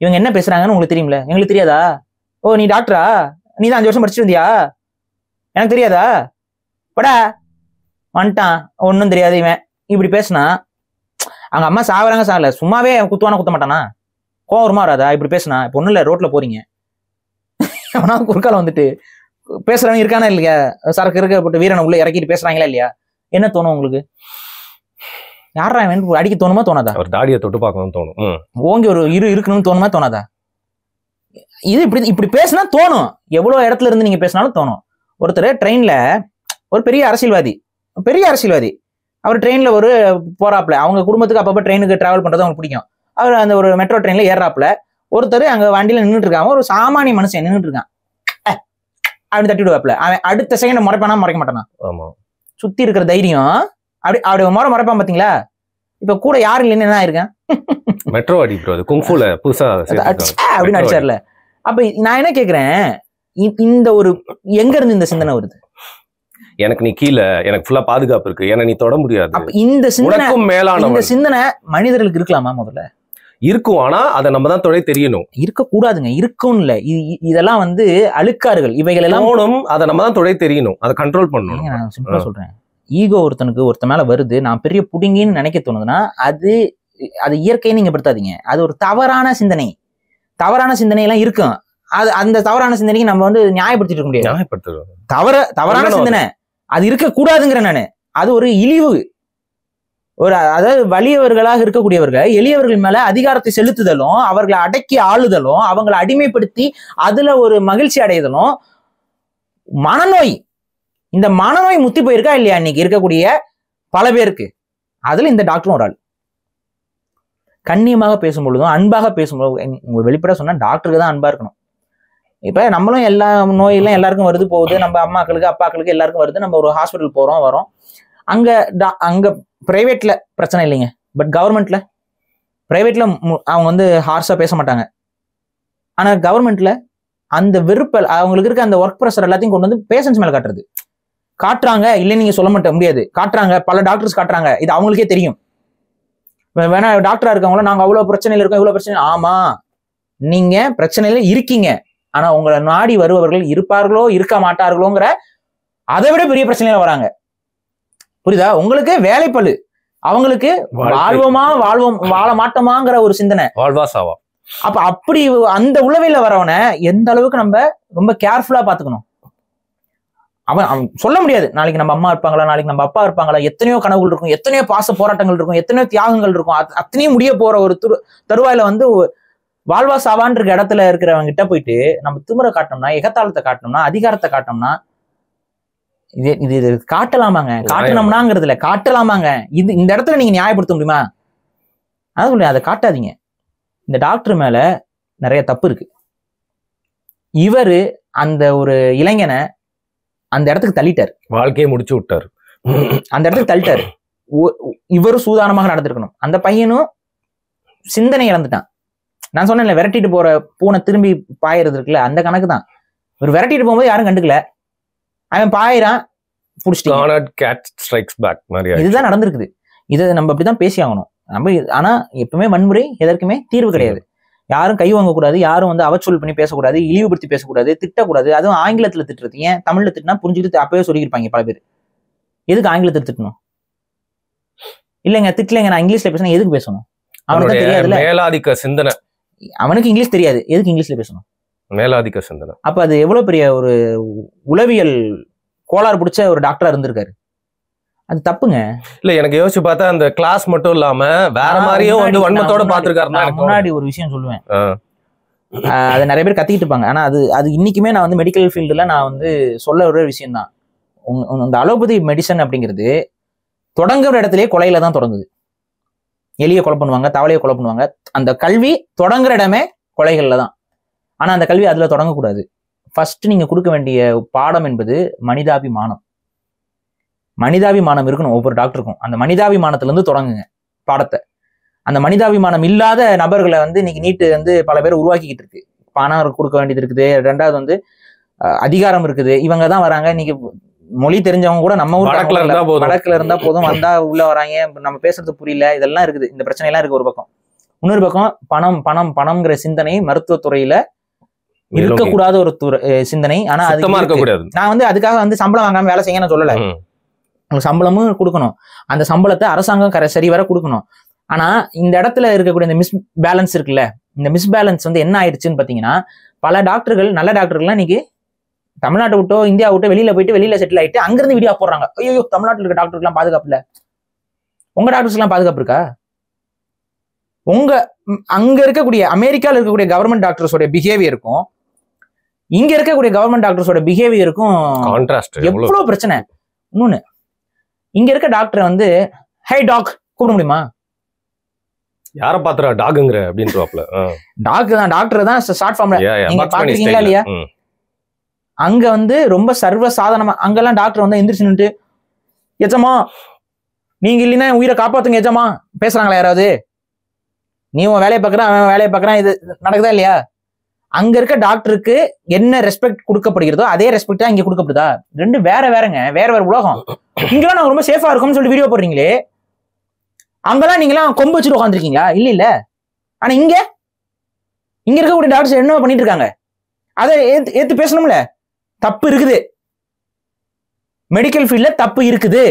இவங்க என்ன பேசுறாங்கன்னு உங்களுக்கு தெரியும்ல, எங்களுக்கு தெரியாதா? ஓ நீ டாக்டரா, நீ தான் 5 வருஷம் படிச்சுட்டு வந்தியா, எனக்கு தெரியாதா? படா வந்துட்டான், ஒன்னும் தெரியாது இவன் இப்படி பேசினா. அவங்க அம்மா சாவறாங்க, சாகல, சும்மாவே குத்துவானா குத்த மாட்டானா? கோவம் வருமா வராதா இப்படி பேசினா? இப்போ ஒன்றும் இல்லை, ரோட்ல போறீங்க, அவனா குறுக்கால வந்துட்டு பேசுறவங்க இருக்கானா இல்லையா, சரக்கு இருக்க போட்டு வீரனை உள்ள இறக்கிட்டு பேசுறாங்களா இல்லையா, என்ன தோணும் உங்களுக்கு? யாரா அடிக்க தோணுமா தோணாதா? ஒரு தாடியை தொட்டு பார்க்கணும்னு தோணும், ஓங்கி ஒரு இருக்கணும்னு தோணுமா தோணாதா? இது இப்படி பேசினா தோணும், எவ்வளவு இடத்துல இருந்து நீங்க பேசினாலும் தோணும். ஒருத்தர் ட்ரெயின்ல, ஒரு பெரிய அரசியல்வாதி அவர் ட்ரெயின்ல ஒரு போறாப்ல, அவங்க குடும்பத்துக்கு அப்பப்போ ட்ரெயினுக்கு டிராவல் பண்றது அவங்களுக்கு பிடிக்கும். அவர் அந்த ஒரு மெட்ரோ ட்ரெயின்ல ஏறாப்ல, ஒருத்தர் அங்க வண்டியில நின்றுட்டு இருக்காங்க, ஒரு சாமானிய மனுஷன் நின்றுட்டு இருக்கான், அப்படி தட்டி விடுவாப்ல. அவன் அடுத்த செகண்ட் முறைப்பானா முறைக்க மாட்டானா? சுத்தி இருக்கிற தைரியம் அப்படி முறைப்பான் பாத்தீங்களா? இப்ப கூட யாரும் இல்லைன்னு என்ன ஆயிருக்கேன், மெட்ரோ அடி குங்ஃபுல புதுசா அப்படின்னு அடிச்சார்ல. அப்ப நான் என்ன கேக்குறேன், இந்த ஒரு எங்க இருந்து இந்த சிந்தனை வருது? எனக்கு நீ கீழே, எனக்கு ஃபுல்லா பாதுகாப்பு இருக்கு, ஏன்னா நீ தொட முடியாது. இந்த சிந்தனை மனிதர்களுக்கு இருக்கலாமா? முதல்ல இருக்கும், ஆனா அதை நம்ம தான் தொட தெரியணும். இருக்கக்கூடாதுங்க, இருக்கும் இல்ல, இதெல்லாம் வந்து அழுக்காறுகள், இவைகள் எல்லாம் அதை நம்ம தான் தொட தெரியணும், அதை கண்ட்ரோல் பண்ணணும். நான் சிம்பிளா சொல்றேன், ஈகோ ஒருத்த மேல வருது, நான் பெரிய புடிங்கின்னு நினைக்க தோணுதுன்னா அது இயற்கையை நீங்க படுத்தாதீங்க, அது ஒரு தவறான சிந்தனை எல்லாம் இருக்கும். அது அந்த தவறான சிந்தனைக்கு நம்ம வந்து நியாயப்படுத்திட்டு இருக்க முடியாது. தவறான சிந்தனை அது இருக்க கூடாதுங்கிற நானு. அது ஒரு இழிவு. அதாவது வலியவர்களாக இருக்கக்கூடியவர்கள் எளியவர்கள் மேல அதிகாரத்தை செலுத்துதலும், அவர்களை அடக்கி ஆளுதலும், அவங்களை அடிமைப்படுத்தி அதுல ஒரு மகிழ்ச்சி அடைதலும் மனநோய். இந்த மனநோய் முத்தி போயிருக்கா இல்லையா இன்னைக்கு இருக்கக்கூடிய பல பேருக்கு? அதுல இந்த டாக்டரும் ஒரு ஆள். கண்ணியமாக பேசும்பொழுதும் அன்பாக பேசும்போது, வெளிப்பட சொன்னா டாக்டருக்கு தான் அன்பா இருக்கணும். இப்ப நம்மளும் எல்லா நோயெல்லாம் எல்லாருக்கும் வருது போகுது, நம்ம அம்மாக்களுக்கு அப்பாக்களுக்கு எல்லாருக்கும் வருது. நம்ம ஒரு ஹாஸ்பிட்டல் போறோம் வரோம், அங்க பிரைவேட்ல பிரச்சனை இல்லைங்க, பட் கவர்மெண்ட்ல, பிரைவேட்ல அவங்க வந்து ஹார்ஷா பேச மாட்டாங்க. ஆனா கவர்மெண்ட்ல அந்த வெறுப்பல், அவங்களுக்கு இருக்க அந்த ஒர்க் ப்ரெஷர் எல்லாத்தையும் கொண்டு வந்து பேஷண்ட்ஸ் மேல காட்டுறாங்க. இல்லைன்னு நீங்க சொல்ல முடியாது, காட்டுறாங்க. பல டாக்டர்ஸ் காட்டுறாங்க, இது அவங்களுக்கே தெரியும். வேணா டாக்டரா இருக்கவங்கள நாங்க அவ்வளவு பிரச்சனையில இருக்கோம், இவ்வளவு பிரச்சனை. ஆமா, நீங்க பிரச்சனையில இருக்கீங்க, ஆனா உங்களை நாடி வருபவர்கள் இருப்பார்களோ இருக்க மாட்டார்களோங்கிற அதை விட பெரிய பிரச்சனையில வராங்க. புரியுதா? உங்களுக்கு வேலைப்பளு, அவங்களுக்கு வாழ மாட்டோமாங்கிற ஒரு சிந்தனை. அப்ப அப்படி அந்த உளவில வரவனை எந்த அளவுக்கு நம்ம ரொம்ப கேர்ஃபுல்லா பாத்துக்கணும். அவன் சொல்ல முடியாது, நாளைக்கு நம்ம அம்மா இருப்பாங்களா, நாளைக்கு நம்ம அப்பா இருப்பாங்களா, எத்தனையோ கனவுகள் இருக்கும், எத்தனையோ பாச போராட்டங்கள் இருக்கும், எத்தனையோ தியாகங்கள் இருக்கும். அத்தனையும் முடிய போற ஒரு தருவாயில வந்து வாழ்வா சாவான் இருக்க இடத்துல இருக்கிறவங்க கிட்ட போயிட்டு நம்ம திமிரை காட்டணும்னா, எகத்தாளத்தை காட்டணும்னா, அதிகாரத்தை காட்டணும்னா, இது காட்டலாமாங்க? காட்டணும்னாங்கிறதுல காட்டலாமாங்க? இந்த இடத்துல நீங்க நியாயப்படுத்த முடியுமா? அதான் சொல்ல, அதை காட்டாதீங்க. இந்த டாக்டர் மேல நிறைய தப்பு இருக்கு. இவரு அந்த ஒரு இளைஞனை அந்த இடத்துக்கு தள்ளிட்டாரு, வாழ்க்கையை முடிச்சு விட்டாரு, அந்த இடத்துக்கு தள்ளிட்டாரு. இவரும் சூதானமாக நடந்திருக்கணும். அந்த பையனும் சிந்தனை இழந்துட்டான். நான் சொன்னேன்ல, விரட்டிட்டு போற பூனை திரும்பி பாயறது இருக்குல்ல, அந்த கணக்கு தான். ஒரு விரட்டிட்டு போகும்போது யாரும் கண்டுக்கல, அவன் பாயிறான், புடிச்சிட்டு. இதுதான் நடந்திருக்குது. இதை நம்ம அப்படிதான் பேசி ஆகணும். நம்ம ஆனா எப்பவுமே வன்முறை எதற்குமே தீர்வு கிடையாது. யாரும் கை வாங்கக்கூடாது, யாரும் வந்து அவச்சொல் பண்ணி பேசக்கூடாது, இழிவுபடுத்தி பேசக்கூடாது, திட்டக்கூடாது. அதுவும் ஆங்கிலத்துல திட்டுறது. ஏன் தமிழ்ல திட்டினா புரிஞ்சுக்கிட்டு அப்பவே சொல்லியிருப்பாங்க பல பேர். எதுக்கு ஆங்கிலத்துல திட்டணும்? இல்லைங்க திட்டலைங்க, நான் இங்கிலீஷ்ல பேசணும், எதுக்கு பேசணும்? அவனுக்கு தெரியாதுல்ல, மேலாதிக்க சிந்தனை. அவனுக்கு இங்கிலீஷ் தெரியாது, எதுக்கு இங்கிலீஷ்ல பேசணும்? மேலாதிக்க சிந்தனை. அப்ப அது எவ்வளவு பெரிய ஒரு உளவியல் கோளாறு பிடிச்ச ஒரு டாக்டரா இருந்திருக்காரு. அது தப்புங்க. இல்ல எனக்கு யோசிச்சு பார்த்தா அந்த கிளாஸ் மட்டும் இல்லாம வேற மாதிரியும் வந்து வன்மத்தோட பாத்துருக்காருன்னா முன்னாடி ஒரு விஷயம் சொல்லுவேன். அதை நிறைய பேர் கத்திக்கிட்டு இருப்பாங்க. ஆனா அது இன்னைக்குமே நான் வந்து மெடிக்கல் ஃபீல்டுல நான் வந்து சொல்ல ஒரு விஷயம் தான். இந்த அலோபதி மெடிசன் அப்படிங்கிறது தொடங்குற இடத்துலயே கொலையில தான் தொடங்குது. எலியை கொலை பண்ணுவாங்க, தவளையை கொலை பண்ணுவாங்க. அந்த கல்வி தொடங்குற இடமே கொலைகள்ல தான். ஆனா அந்த கல்வி அதுல தொடங்கக்கூடாது. ஃபர்ஸ்ட் நீங்க கொடுக்க வேண்டிய பாடம் என்பது மனிதாபிமானம். மனிதாபிமானம் இருக்கணும் ஒவ்வொரு டாக்டருக்கும். அந்த மனிதாபிமானத்துல இருந்து தொடங்குங்க பாடத்தை. அந்த மனிதாபிமானம் இல்லாத நபர்களை வந்து இன்னைக்கு நீட்டு வந்து பல பேர் உருவாக்கிக்கிட்டு இருக்கு. பணம் கொடுக்க வேண்டியது இருக்குது, ரெண்டாவது வந்து அதிகாரம் இருக்குது. இவங்க தான் வராங்க. இன்னைக்கு மொழி தெரிஞ்சவங்க கூட நம்ம ஊர் வடக்குல இருந்தா போதும், வந்தா உள்ள வராங்க, நம்ம பேசுறது புரியல, இதெல்லாம் இருக்குது. இந்த பிரச்சனை எல்லாம் இருக்கு ஒரு பக்கம். இன்னொரு பக்கம் பணம் பணம் பணம்ங்கிற சிந்தனை மருத்துவத்துறையில இருக்கக்கூடாத ஒரு சிந்தனை. ஆனா அது நான் வந்து அதுக்காக வந்து சம்பளம் வாங்காம வேலை செய்ய நான் சொல்லல. சம்பளமும் கொடுக்கணும், அந்த சம்பளத்தை அரசாங்கம் சரிவர கொடுக்கணும். ஆனா இந்த இடத்துல இருக்கக்கூடிய இந்த மிஸ் பேலன்ஸ் இருக்குல்ல, இந்த மிஸ் பேலன்ஸ் வந்து என்ன ஆயிடுச்சுன்னு பாத்தீங்கன்னா, பல டாக்டர்கள், நல்ல டாக்டர்கள்லாம் இன்னைக்கு தமிழ்நாட்டை விட்டோ இந்தியா விட்டோ வெளியில போயிட்டு வெளியில செட்டில் ஆயிட்டு அங்கிருந்து வீடியோ போடுறாங்க. ஐயோ தமிழ்நாட்டில் இருக்க டாக்டருக்கு எல்லாம் பாதுகாப்பு இல்ல. உங்க டாக்டர்ஸ் எல்லாம் பாதுகாப்பு இருக்கா? உங்க அங்க இருக்கக்கூடிய அமெரிக்கால இருக்கக்கூடிய கவர்மெண்ட் டாக்டர்ஸோட பிஹேவியருக்கும் இங்க இருக்கக்கூடிய கவர்மெண்ட் டாக்டர்ஸோட பிஹேவியருக்கும் எவ்வளவு பிரச்சனை. இன்னொன்னு, இங்க இருக்க டாக்டரை வந்து ஹே டாக் கூப்பிட முடியுமா? யார பாத்துறா டாக்ங்கற அப்படின்றாப்ல. டாக் தான், டாக்டர் தான் ஷார்ட் ஃபார்ம்ல. நீங்க பாத்துறீங்களா இல்லையா? அங்க வந்து ரொம்ப சர்வ சாதாரணமா அங்கெல்லாம் டாக்டர் வந்து எந்திரிச்சு நின்று எஜமா நீங்க இல்லைன்னா உயிரை காப்பாத்துங்க எஜமா பேசுறாங்களா யாராவது? நீ உன் வேலையை பார்க்கறான், அவன் வேலையை பார்க்கறான், இது நடக்குதா இல்லையா? அங்க இருக்க டாக்டருக்கு என்ன ரெஸ்பெக்ட் கொடுக்கப்படுகிறதோ அதே ரெஸ்பெக்டா இங்க கொடுக்கப்படுதா? ரெண்டு வேற வேறங்க, வேற வேற உலகம். இங்கெல்லாம் நாங்க ரொம்ப சேஃபா இருக்கோம்னு சொல்லி வீடியோ போடுறீங்களே, அங்கெல்லாம் நீங்களாம் கொம்பு வச்சுட்டு உட்காந்துருக்கீங்களா? இல்ல இல்ல. ஆனா இங்க இருக்கக்கூடிய டாக்டர்ஸ் என்ன பண்ணிட்டு இருக்காங்க? அதை ஏத்து பேசணும்ல. தப்பு இருக்குது, மெடிக்கல் ஃபீல்ட்ல தப்பு இருக்குது,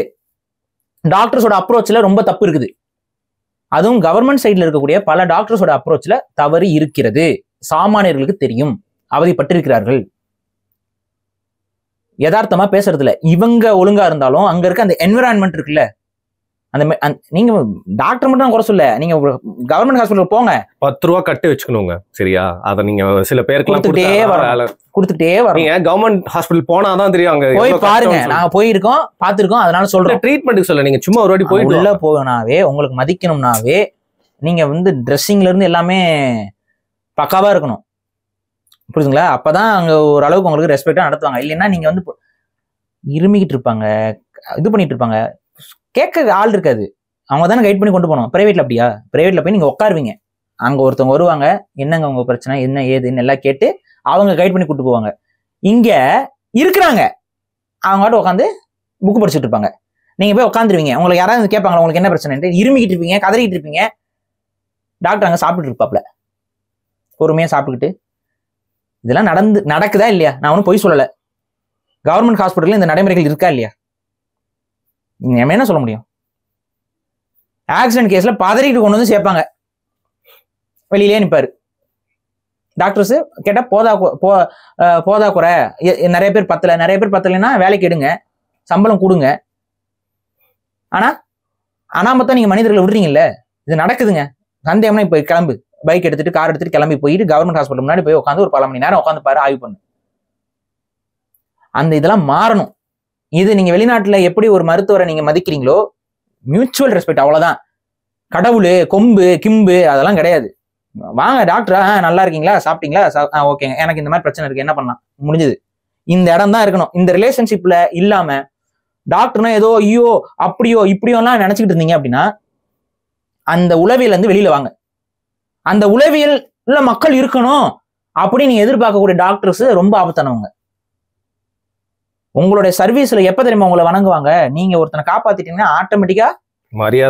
டாக்டர்ஸோட அப்ரோச்ல ரொம்ப தப்பு இருக்குது. அதுவும் கவர்மெண்ட் சைட்ல இருக்கக்கூடிய பல டாக்டர்ஸோட அப்ரோச்ல தவறு இருக்கிறது. சாமானியர்களுக்கு தெரியும், அவதிப்பட்டிருக்கிறார்கள். யதார்த்தமா பேசுறதுல இவங்க ஒழுங்கா இருந்தாலும் அங்க இருக்க அந்த என்விரான்மெண்ட் இருக்குல்ல, அந்த நீங்க டாக்டர் மட்டும் குறை சொல்ல, நீங்க கவர்மெண்ட் ஹாஸ்பிட்டல் போங்க, 10 ரூபா கட்டி வச்சுக்கணுங்க சரியா? அத நீங்க சில பேருக்கு கொடுத்துட்டே வரீங்க. கவர்மெண்ட் ஹாஸ்பிட்டல் போனாதான் தெரியும். அங்க போய் பாருங்க, நாங்க போயிருக்கோம் பார்த்திருக்கோம், அதனால சொல்றேன். ட்ரீட்மெண்ட்டுக்கு சொல்ல, நீங்க சும்மா ஒரு வாட்டி போய் உள்ள போனாவே உங்களுக்கு மதிக்கணும்னாவே நீங்க வந்து ட்ரெஸ்ஸிங்ல இருந்து எல்லாமே பக்காவா இருக்கணும், புரியுதுங்களா? அப்பதான் அங்க ஓரளவுக்கு உங்களுக்கு ரெஸ்பெக்டா நடத்துவாங்க. இல்லைன்னா நீங்க வந்து இருமிக்கிட்டு இருப்பாங்க, இது பண்ணிட்டு இருப்பாங்க, கேட்க ஆள் இருக்காது. அவங்க தானே கைட் பண்ணி கொண்டு போனோம். பிரைவேட்ல அப்படியா? பிரைவேட்ல போய் நீங்க உட்காருவீங்க, அங்க ஒருத்தவங்க வருவாங்க, என்னங்க உங்க பிரச்சனை என்ன ஏதுன்னு எல்லாம் கேட்டு அவங்க கைட் பண்ணி கூட்டு போவாங்க. இங்க இருக்கிறாங்க, அவங்க உட்காந்து புக்கு படிச்சுட்டு இருப்பாங்க. நீங்க போய் உட்காந்துருவீங்க, உங்களுக்கு யாராவது கேட்பாங்க உங்களுக்கு என்ன பிரச்சனை, இருமிக்கிட்டு இருப்பீங்க, கதறிக்கிட்டு இருப்பீங்க. டாக்டர் அங்க சாப்பிட்டுட்டு இருப்பாப்ல, பொறுமையா சாப்பிட்டுக்கிட்டு. இதெல்லாம் நடக்குதா இல்லையா? நான் ஒன்றும் பொய் சொல்லலை. கவர்மெண்ட் ஹாஸ்பிட்டல்ல இந்த நடைமுறைகள் இருக்கா இல்லையா? நம்ம என்ன சொல்ல முடியும்? ஆக்சிடென்ட் கேஸ்ல பதறிட்டு கொண்டு வந்து சேர்ப்பாங்க, வெளியிலே நிற்பாரு. டாக்டர்ஸ் கேட்டா போதா குறை, நிறைய பேர் பத்தலைன்னா வேலைக்கு எடுங்க, சம்பளம் கொடுங்க. ஆனா அனாமத்தான் நீங்க மனிதர்களை விடுறீங்கல்ல. இது நடக்குதுங்க. சந்தேகம்னா இப்ப கிளம்பு, பைக் எடுத்துட்டு கார் எடுத்துட்டு கிளம்பி போயிட்டு கவர்மெண்ட் ஹாஸ்பிட்டல் முன்னாடி போய் உட்காந்து ஒரு 12 மணி நேரம் உட்காந்து பாரு, ஆய்வு பண்ணு. அந்த இதெல்லாம் மாறணும். இது நீங்க வெளிநாட்டுல எப்படி ஒரு மருத்துவரை நீங்க மதிக்கிறீங்களோ, மியூச்சுவல் ரெஸ்பெக்ட், அவ்வளவுதான். கடவுள் கொம்பு கிம்பு அதெல்லாம் கிடையாது. வாங்க டாக்டரா, நல்லா இருக்கீங்களா, சாப்பிட்டீங்களா, ஓகேங்க, எனக்கு இந்த மாதிரி பிரச்சனை இருக்கு, என்ன பண்ணலாம், முடிஞ்சது. இந்த இடம் தான் இருக்கணும். இந்த ரிலேஷன்ஷிப்ல இல்லாம டாக்டர்னா ஏதோ ஐயோ அப்படியோ இப்படியோ எல்லாம் நினைச்சுக்கிட்டு இருந்தீங்க அப்படின்னா அந்த உளவியல் இருந்து வெளியில வாங்க. அந்த உளவியல்ல மக்கள் இருக்கணும் அப்படின்னு நீங்க எதிர்பார்க்கக்கூடிய டாக்டர்ஸ் ரொம்ப ஆபத்தானவங்க. உங்களுடைய சர்வீஸ்ல எப்ப தெரியுமா உங்களை வணங்குவாங்க? நீங்க ஒருத்தனை காப்பாத்திட்டீங்கன்னா ஆட்டோமேட்டிக்கா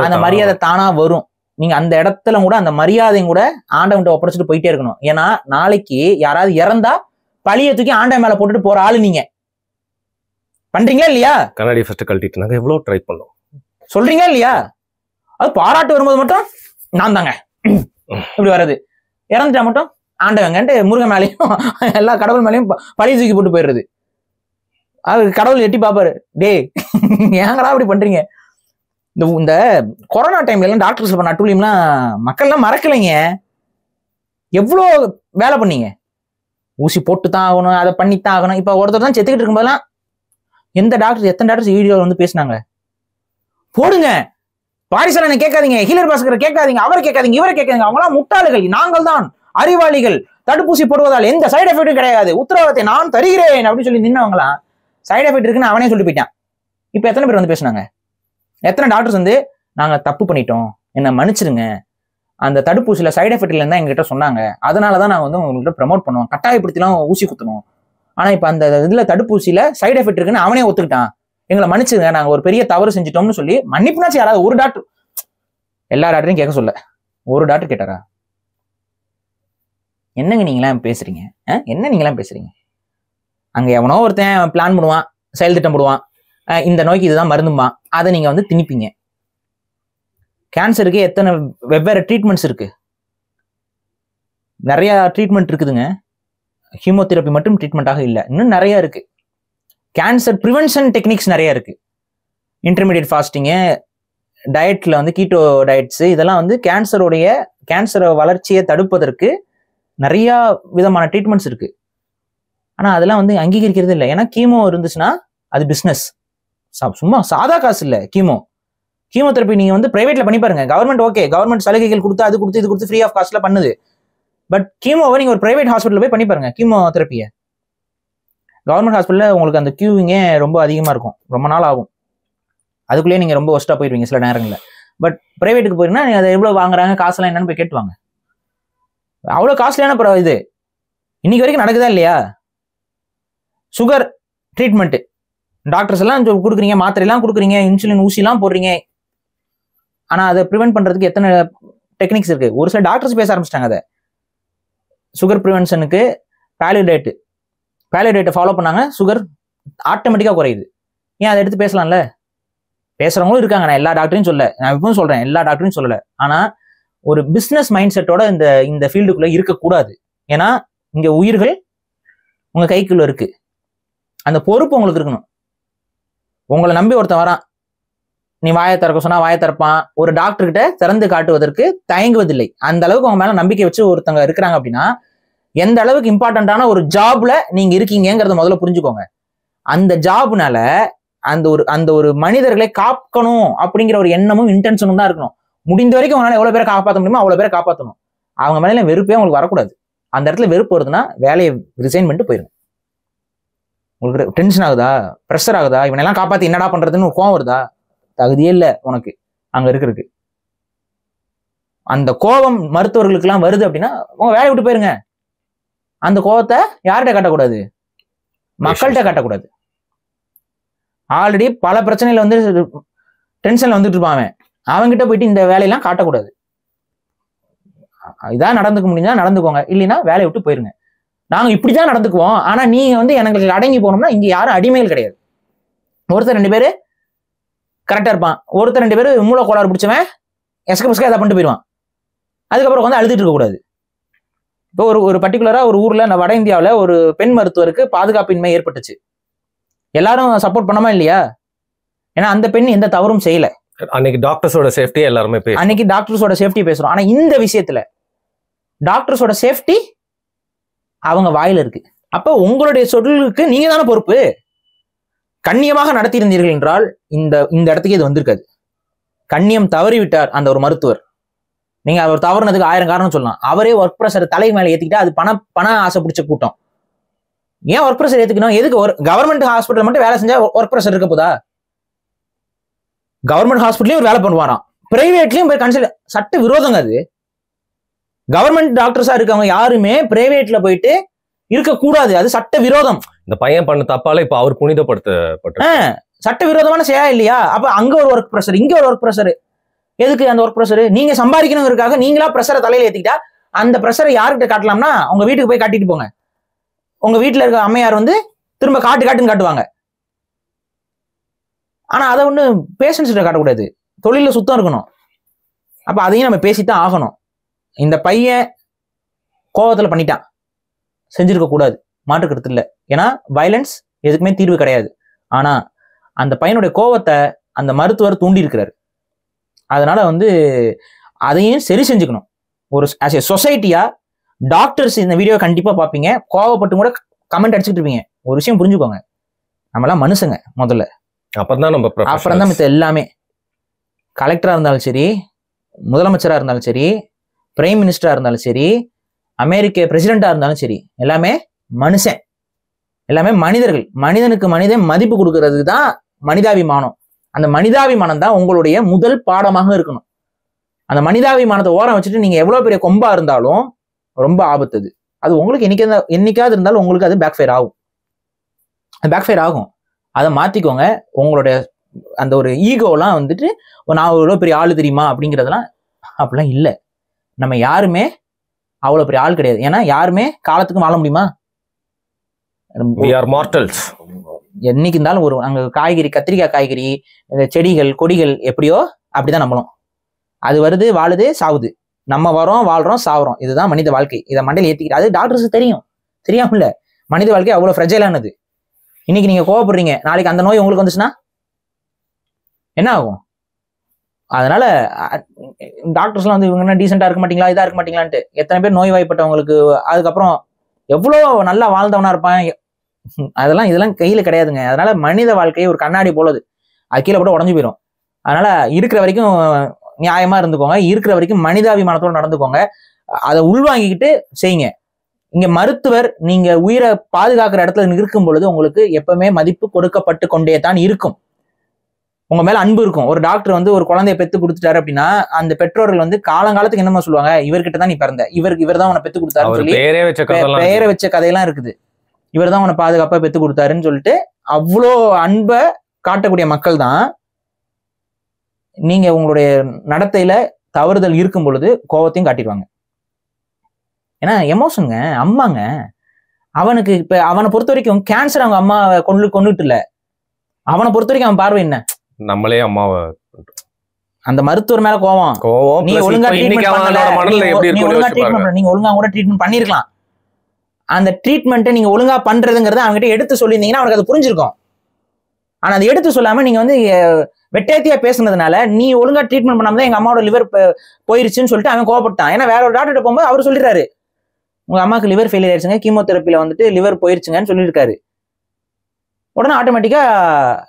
அந்த மரியாதை தானா வரும். நீங்க அந்த இடத்துல கூட அந்த மரியாதையும் கூட ஆண்டவன்கிட்ட ஒப்படைச்சிட்டு போயிட்டே இருக்கணும். ஏன்னா நாளைக்கு யாராவது இறந்தா பழிய தூக்கி ஆண்டவன் மேல போட்டுட்டு போற ஆளு நீங்க. பண்றீங்களா இல்லையா? கண்ணாடி ஃபர்ஸ்ட் கழட்டிட்டு நாங்க எவ்வளவு ட்ரை பண்ணோம். சொல்றீங்களா இல்லையா? அது பாராட்டு வரும்போது மட்டும் நான் தாங்க இப்படி வர்றது, இறந்துட்டா மட்டும் ஆண்டவங்கன்ட்டு முருகன் மேலேயும் எல்லா கடவுள் மேலேயும் பழி தூக்கி போட்டு போயிடுறது. அது கடவுள் எட்டி பாப்பாரு, டே ஏங்கடா அப்படி பண்றீங்க? இந்த கொரோனா டைம்ல எல்லாம் டாக்டர்ஸ் பண்ண அட்டூழியம்லாம் மக்கள்லாம் மறக்கலைங்க. எவ்வளோ வேலை பண்ணீங்க, ஊசி போட்டு தான் ஆகணும், அதை பண்ணித்தான் ஆகணும். இப்ப ஒருத்தர் தான் செத்துக்கிட்டு இருக்கும்போதெல்லாம் எத்தனை டாக்டர்ஸ் வீடியோ வந்து பேசினாங்க. போடுங்க, பாரிசலனை கேட்காதீங்க, ஹீலர் பாஸ்கரை கேட்காதீங்க, அவரை கேட்காதீங்க, இவரை கேட்காதீங்க, அவங்களாம் முட்டாளுகள், நாங்கள் தான் அறிவாளிகள், தடுப்பூசி போடுவதால் எந்த சைடு எஃபெக்டும் கிடையாது, உத்தரவாதத்தை நான் தருகிறேன் அப்படின்னு சொல்லி நின்னவங்களாம் சைடு எஃபெக்ட் இருக்குன்னு அவனே சொல்லிட்டு போயிட்டான். இப்ப எத்தனை பேர் வந்து பேசினாங்க? எத்தனை டாக்டர்ஸ் வந்து நாங்க தப்பு பண்ணிட்டோம், என்ன மன்னிச்சிருங்க, அந்த தடுப்பூசியில சைடு எஃபெக்ட் இல்லைன்னு எங்ககிட்ட சொன்னாங்க, அதனாலதான் நாங்க வந்து உங்கள்கிட்ட ப்ரமோட் பண்ணுவோம், கட்டாயப்படுத்திலாம் ஊசி குத்தணும். ஆனா இப்ப அந்த இதுல தடுப்பூசியில சைடு எஃபெக்ட் இருக்குன்னு அவனே ஒத்துக்கிட்டான், எங்களை மன்னிச்சுங்க, நாங்க ஒரு பெரிய தவறு செஞ்சிட்டோம்னு சொல்லி மன்னிப்புனாச்சு யாராவது ஒரு டாக்டர், எல்லா டாக்டரையும் கேட்க சொல்ல ஒரு டாக்டர் கேட்டாரா? என்னங்க நீங்களாம் பேசுறீங்க? என்ன நீங்களாம் பேசுறீங்க? அங்க எவனோ ஒருத்தன் பிளான் பண்ணுவான், செயல் திட்டம் போடுவான், இந்த நோய்க்கு இதுதான் மருந்துமா, அதை நீங்க வந்து திணிப்பீங்க. கேன்சருக்கு எத்தனை வெவ்வேறு ட்ரீட்மெண்ட்ஸ் இருக்கு, நிறைய ட்ரீட்மெண்ட் இருக்குதுங்க. ஹீமோதெரப்பி மட்டும் ட்ரீட்மெண்ட்டாக இல்லை, இன்னும் நிறைய இருக்கு. கேன்சர் ப்ரிவென்ஷன் டெக்னிக்ஸ் நிறைய இருக்கு. இன்டர்மீடியட் ஃபாஸ்டிங்கு, டயட்ல வந்து கீட்டோ டயட்ஸ், இதெல்லாம் வந்து கேன்சரை வளர்ச்சியை தடுப்பதற்கு நிறைய விதமான ட்ரீட்மெண்ட்ஸ் இருக்கு. ஆனா அதெல்லாம் வந்து அங்கீகரிக்கிறது இல்லை. ஏன்னா கீமோ இருந்துச்சுன்னா அது பிஸ்னஸ், சும்மா சாதா காசு இல்லை. கீமோதெரப்பி நீங்க வந்து பிரைவேட்ல பண்ணி பாருங்க. கவர்மெண்ட் ஓகே, கவர்மெண்ட் சலுகைகள் கொடுத்து அது கொடுத்து இது கொடுத்து ஃப்ரீ ஆஃப் காஸ்ட்ல பண்ணுது. பட் கீமோவை நீங்க ஒரு பிரைவேட் ஹாஸ்பிட்டல் போய் பண்ணி பாருங்க. கீமோதெரப்பியை கவர்மெண்ட் ஹாஸ்பிட்டல்ல உங்களுக்கு அந்த கியூவிங்கே ரொம்ப அதிகமா இருக்கும், ரொம்ப நாள் ஆகும், அதுக்குள்ளேயே நீங்க ரொம்ப ஒஸ்டா போயிடுவீங்க சில நேரங்களில். பட் பிரைவேட்டுக்கு போயிருந்தா நீங்க அதை எவ்வளவு வாங்குறாங்க, காசுலாம் என்னன்னு போய் கேட்டுவாங்க. அவ்வளவு காஸ்ட்லியான இது இன்னைக்கு வரைக்கும் நடக்குதா இல்லையா? சுகர் ட்ரீட்மெண்ட் டாக்டர்ஸ் எல்லாம் கொடுக்குறீங்க, மாத்திரை எல்லாம் கொடுக்குறீங்க, இன்சுலின் ஊசி எல்லாம் போடுறீங்க. ஆனா அதை ப்ரிவென்ட் பண்றதுக்கு எத்தனை டெக்னிக்ஸ் இருக்கு. ஒரு சில டாக்டர்ஸ் பேச ஆரம்பிச்சிட்டாங்க. அதை சுகர் ப்ரிவென்ஷனுக்கு பேலியேட்டை ஃபாலோ பண்ணாங்க, சுகர் ஆட்டோமேட்டிக்கா குறையுது. ஏன் அதை எடுத்து பேசலாம்ல? பேசுறவங்களும் இருக்காங்க, நான் எல்லா டாக்டரையும் நான் இப்பவும் சொல்றேன், எல்லா டாக்டரையும் சொல்லல. ஆனா ஒரு பிசினஸ் மைண்ட் செட்டோட இந்த ஃபீல்டுக்குள்ள இருக்கக்கூடாது. ஏன்னா இங்க உயிர்கள் உங்க கைக்குள்ள இருக்கு, அந்த பொறுப்பு உங்களுக்கு இருக்கணும். உங்களை நம்பி ஒருத்தன் வரான், நீ வாயை திறக்க சொன்னா வாயை திறப்பான். ஒரு டாக்டர் கிட்ட திறந்து காட்டுவதற்கு தயங்குவதில்லை. அந்த அளவுக்கு அவங்க மேல நம்பிக்கை வச்சு ஒருத்தங்க இருக்கிறாங்க அப்படின்னா எந்த அளவுக்கு இம்பார்ட்டன்டான ஒரு ஜாப்ல நீங்க இருக்கீங்கிறத முதல்ல புரிஞ்சுக்கோங்க. அந்த ஜாப்னால அந்த ஒரு மனிதர்களை காக்கணும் அப்படிங்கிற ஒரு எண்ணமும் இன்டென்ஷனும் தான் இருக்கணும். முடிந்த வரைக்கும் அவங்களால எவ்வளவு பேரை காப்பாற்ற முடியுமோ அவ்வளவு பேரை காப்பாற்றணும். அவங்க மேல வெறுப்பே உங்களுக்கு வரக்கூடாது. அந்த இடத்துல வெறுப்பு வருதுன்னா வேலையை ரிசைன் பண்ணிட்டு போயிருங்க. உங்களுக்கு டென்ஷன் ஆகுதா, ப்ரெஷர் ஆகுதா, இவனெல்லாம் காப்பாத்தி என்னடா பண்றதுன்னு கோவம் வருதா, தகுதியே இல்லை உனக்கு அங்க இருக்கிறதுக்கு. அந்த கோபம் மருத்துவர்களுக்கு எல்லாம் வருது அப்படின்னா உங்க வேலையை விட்டு போயிருங்க. அந்த கோபத்தை யார்கிட்ட காட்டக்கூடாது, மக்கள்கிட்ட காட்டக்கூடாது. ஆல்ரெடி பல பிரச்சனையில வந்து டென்ஷன்ல வந்துட்டு இருப்பான், அவன்கிட்ட போயிட்டு இந்த வேலையெல்லாம் காட்டக்கூடாது. இதான் நடந்துக்க முடிஞ்சா நடந்துக்கோங்க, இல்லைன்னா வேலையை விட்டு போயிருங்க. நாங்க இப்படிதான் நடந்துக்குவோம், ஆனா நீங்க வந்து எனக்கு அடங்கி போனோம்னா இங்க யாரும் அடிமைகள் கிடையாது. ஒருத்தர் 2 பேரு கரெக்டா இருப்பான், ஒருத்தர் 2 பேரு மூளை கோளாறு பிடிச்சவன் எஸ்க பஸ்கா எதை பண்ணிட்டு போயிடுவான். அதுக்கப்புறம் வந்து அழுதுட்டு இருக்க கூடாது. இப்போ ஒரு பர்டிகுலரா ஒரு ஊர்ல வட இந்தியாவில் ஒரு பெண் மருத்துவருக்கு பாதுகாப்பின்மை ஏற்பட்டுச்சு. எல்லாரும் சப்போர்ட் பண்ணாம இல்லையா? ஏன்னா அந்த பெண் எந்த தவறும் செய்யல. அன்னைக்கு டாக்டர்ஸோட சேஃப்டி எல்லாருமே பேசுறோம். ஆனா இந்த விஷயத்துல டாக்டர்ஸோட சேஃப்டி அவங்க வாயில இருக்கு. அப்ப உங்களுடைய சொல்லுக்கு நீங்க தானே பொறுப்பு. கண்ணியமாக நடத்தியிருந்தீர்கள் என்றால் இந்த இடத்துக்கு இது வந்திருக்காது. கண்ணியம் தவறிவிட்டார் அந்த ஒரு மருத்துவர், நீங்க அவர் தவறுனதுக்கு 1000 காரணம் சொல்லலாம். அவரே ஒர்க் ப்ரெஷர் தலை மேல ஏத்திக்கிட்டா அது பண ஆசை பிடிச்ச கூட்டம். ஏன் ஒர்க் ப்ரெஷர் ஏத்துக்கணும்? எதுக்கு? ஒரு கவர்மெண்ட் ஹாஸ்பிட்டல் மட்டும் வேலை செஞ்சா ஒர்க் ப்ரெஷர் இருக்க போதா? கவர்மெண்ட் ஹாஸ்பிட்டலையும் ஒரு வேலை பண்ணுவாராம், பிரைவேட்லயும் போய் கன்சல்ட். சட்ட விரோதங்க அது. கவர்மெண்ட் டாக்டர்ஸா இருக்கவங்க யாருமே பிரைவேட்ல போயிட்டு இருக்கக்கூடாது, அது சட்ட விரோதம். இந்த பையன் பண்ண தப்பால இப்ப அவர் புனிதப்படுத்தப்பட்ட சட்ட விரோதமான செயலா இல்லையா? அப்ப அங்க ஒரு ஒர்க் ப்ரெஷர், இங்க ஒரு ஒர்க் ப்ரெஷர். எதுக்கு அந்த ஒர்க் ப்ரெஷர்? நீங்க சம்பாதிக்கணுங்கிறதுக்காக நீங்களா ப்ரெஷரை தலையில ஏத்திக்கிட்டா அந்த ப்ரெஷரை யார்கிட்ட காட்டலாம்னா உங்க வீட்டுக்கு போய் காட்டிட்டு போங்க. உங்க வீட்டுல இருக்க அம்மையார் வந்து திரும்ப காட்டுன்னு காட்டுவாங்க. ஆனா அதை ஒண்ணு பேஷன்ஸ் கிட்ட காட்டக்கூடாது, தொழில சுத்தம் இருக்கணும். அப்ப அதையும் நம்ம பேசித்தான் ஆகணும். இந்த பையன் கோவத்துல பண்ணிட்டான், செஞ்சிருக்க கூடாது, மாற்றுக்கிறது இல்லை. ஏன்னா வயலன்ஸ் எதுக்குமே தீர்வு கிடையாது. ஆனா அந்த பையனுடைய கோவத்தை அந்த மருத்துவர் தூண்டி இருக்கிறாரு. அதனால வந்து அதையும் சரி செஞ்சுக்கணும். ஒரு ஆஸ் ஏ சொசைட்டியா டாக்டர்ஸ் இந்த வீடியோ கண்டிப்பா பார்ப்பீங்க, கோவப்பட்டு கூட கமெண்ட் அடிச்சுட்டு இருப்பீங்க. ஒரு விஷயம் புரிஞ்சுக்கோங்க, நம்மளாம் மனுஷங்க முதல்ல, அப்புறம் தான் மித்த எல்லாமே. கலெக்டரா இருந்தாலும் சரி, முதலமைச்சரா இருந்தாலும் சரி, பிரைம் மினிஸ்டரா இருந்தாலும் சரி, அமெரிக்க பிரசிடென்டா இருந்தாலும் சரி, எல்லாமே மனுஷன், எல்லாமே மனிதர்கள். மனிதனுக்கு மனிதன் மதிப்பு கொடுக்கறதுக்கு தான் மனிதாபிமானம். அந்த மனிதாபிமானம் தான் உங்களுடைய முதல் பாடமாக இருக்கணும். அந்த மனிதாபிமானத்தை ஓரம் வச்சுட்டு நீங்க எவ்வளவு பெரிய கொம்பா இருந்தாலும் ரொம்ப ஆபத்து. அது உங்களுக்கு என்னைக்காவது இருந்தாலும் உங்களுக்கு அது பேக் ஃபயர் ஆகும். அதை மாத்திக்கோங்க. உங்களுடைய அந்த ஒரு ஈகோலாம் வந்துட்டு நான் எவ்வளவு பெரிய ஆளு தெரியுமா அப்படிங்கிறதெல்லாம் அப்படிலாம் இல்லை. நம்ம யாருமே அவ்வளவு பெரிய ஆள் கிடையாது. ஏன்னா யாருமே காலத்துக்கும் வாழ முடியுமா? We are mortals. என்னைக்கு இருந்தாலும் ஒரு அங்க காய்கறி, கத்திரிக்காய் காய்கறி, செடிகள் கொடிகள் எப்படியோ அப்படிதான் நம்மளும். அது வருது, வாழுது, சாவுது. நம்ம வரோம், வாழ்றோம், சாவுறோம். இதுதான் மனித வாழ்க்கை. இதை மண்டையில் ஏத்திக்கிட்டு, அது டாக்டர்ஸுக்கு தெரியாமல மனித வாழ்க்கை அவ்வளவு ஃப்ரெஜைலானது. இன்னைக்கு நீங்க கோவப்படுறீங்க, நாளைக்கு அந்த நோய் உங்களுக்கு வந்துச்சுன்னா என்ன ஆகும்? அதனால டாக்டர்ஸ்லாம் வந்து இவங்க டீசெண்டா இருக்க மாட்டீங்களா, இதா இருக்க மாட்டீங்களான்ட்டு எத்தனை பேர் நோய் வாய்ப்பட்டவங்களுக்கு அதுக்கப்புறம் எவ்வளோ நல்லா வாழ்ந்தவனா இருப்பான். இதெல்லாம் கையில கிடையாதுங்க. அதனால மனித வாழ்க்கையை ஒரு கண்ணாடி போலது, அது கீழே போட்டு உடஞ்சு போயிடும். அதனால இருக்கிற வரைக்கும் நியாயமா இருந்துக்கோங்க, இருக்கிற வரைக்கும் மனிதாபிமானத்தோட நடந்துக்கோங்க, அதை உள்வாங்கிக்கிட்டு செய்யுங்க. இங்க மருத்துவர் நீங்க உயிரை பாதுகாக்கிற இடத்துல இருக்கும் பொழுது உங்களுக்கு எப்பவுமே மதிப்பு கொடுக்கப்பட்டு கொண்டே தான் இருக்கும். உங்க மேல அன்பு இருக்கும். ஒரு டாக்டர் வந்து ஒரு குழந்தைய பெத்து கொடுத்துட்டாரு அப்படின்னா அந்த பெற்றோர்கள் வந்து காலங்காலத்துக்கு என்னமா சொல்லுவாங்க, இவர்கிட்ட தான் நீ பிறந்த, இவர் தான் உன்னை பெத்து கொடுத்தாருன்னு சொல்லி பெயரை வச்ச கதையெல்லாம் இருக்குது. இவர் தான் உன்னை பாதுகாப்பா பெத்து கொடுத்தாருன்னு சொல்லிட்டு அவ்வளோ அன்பை காட்டக்கூடிய மக்கள் தான் நீங்க உங்களுடைய நடத்தையில தவறுதல் இருக்கும் பொழுது கோபத்தையும் காட்டிடுவாங்க. ஏன்னா எமோஷனுங்க. அம்மாங்க, அவனுக்கு இப்ப அவனை பொறுத்த வரைக்கும் கேன்சர் அவங்க அம்மா கொண்டுட்டு இல்ல, அவனை பொறுத்த வரைக்கும் அவன் பார்வை என்ன, நம்மளே அம்மாவை அந்த மருத்துவர் மேல கோவம். நீ ஒழுங்கா கூட ட்ரீட்மெண்ட் பண்ணிருக்கலாம். அந்த ட்ரீட்மெண்ட்டை நீங்க ஒழுங்கா பண்றதுங்கிறத அவங்ககிட்ட எடுத்து சொல்லியிருந்தீங்கன்னா அவனுக்கு அது புரிஞ்சிருக்கும். ஆனா அதை எடுத்து சொல்லாம நீங்க வந்து வெட்டேத்தியா பேசுனதுனால நீ ஒழுங்கா ட்ரீட்மெண்ட் பண்ணாம தான் எங்க அம்மாவோட லிவர் போயிருச்சுன்னு சொல்லிட்டு அவன் கோவப்பட்டான். ஏன்னா வேற ஒரு டாக்டர் போகும்போது அவர் சொல்லிடுறாரு, உங்க அம்மாவுக்கு லிவர் ஃபெயிலியர் ஆயிடுச்சுங்க, கீமோதெரப்பில வந்துட்டு லிவர் போயிருச்சுங்கன்னு சொல்லியிருக்காரு. உடனே ஆட்டோமேட்டிக்கா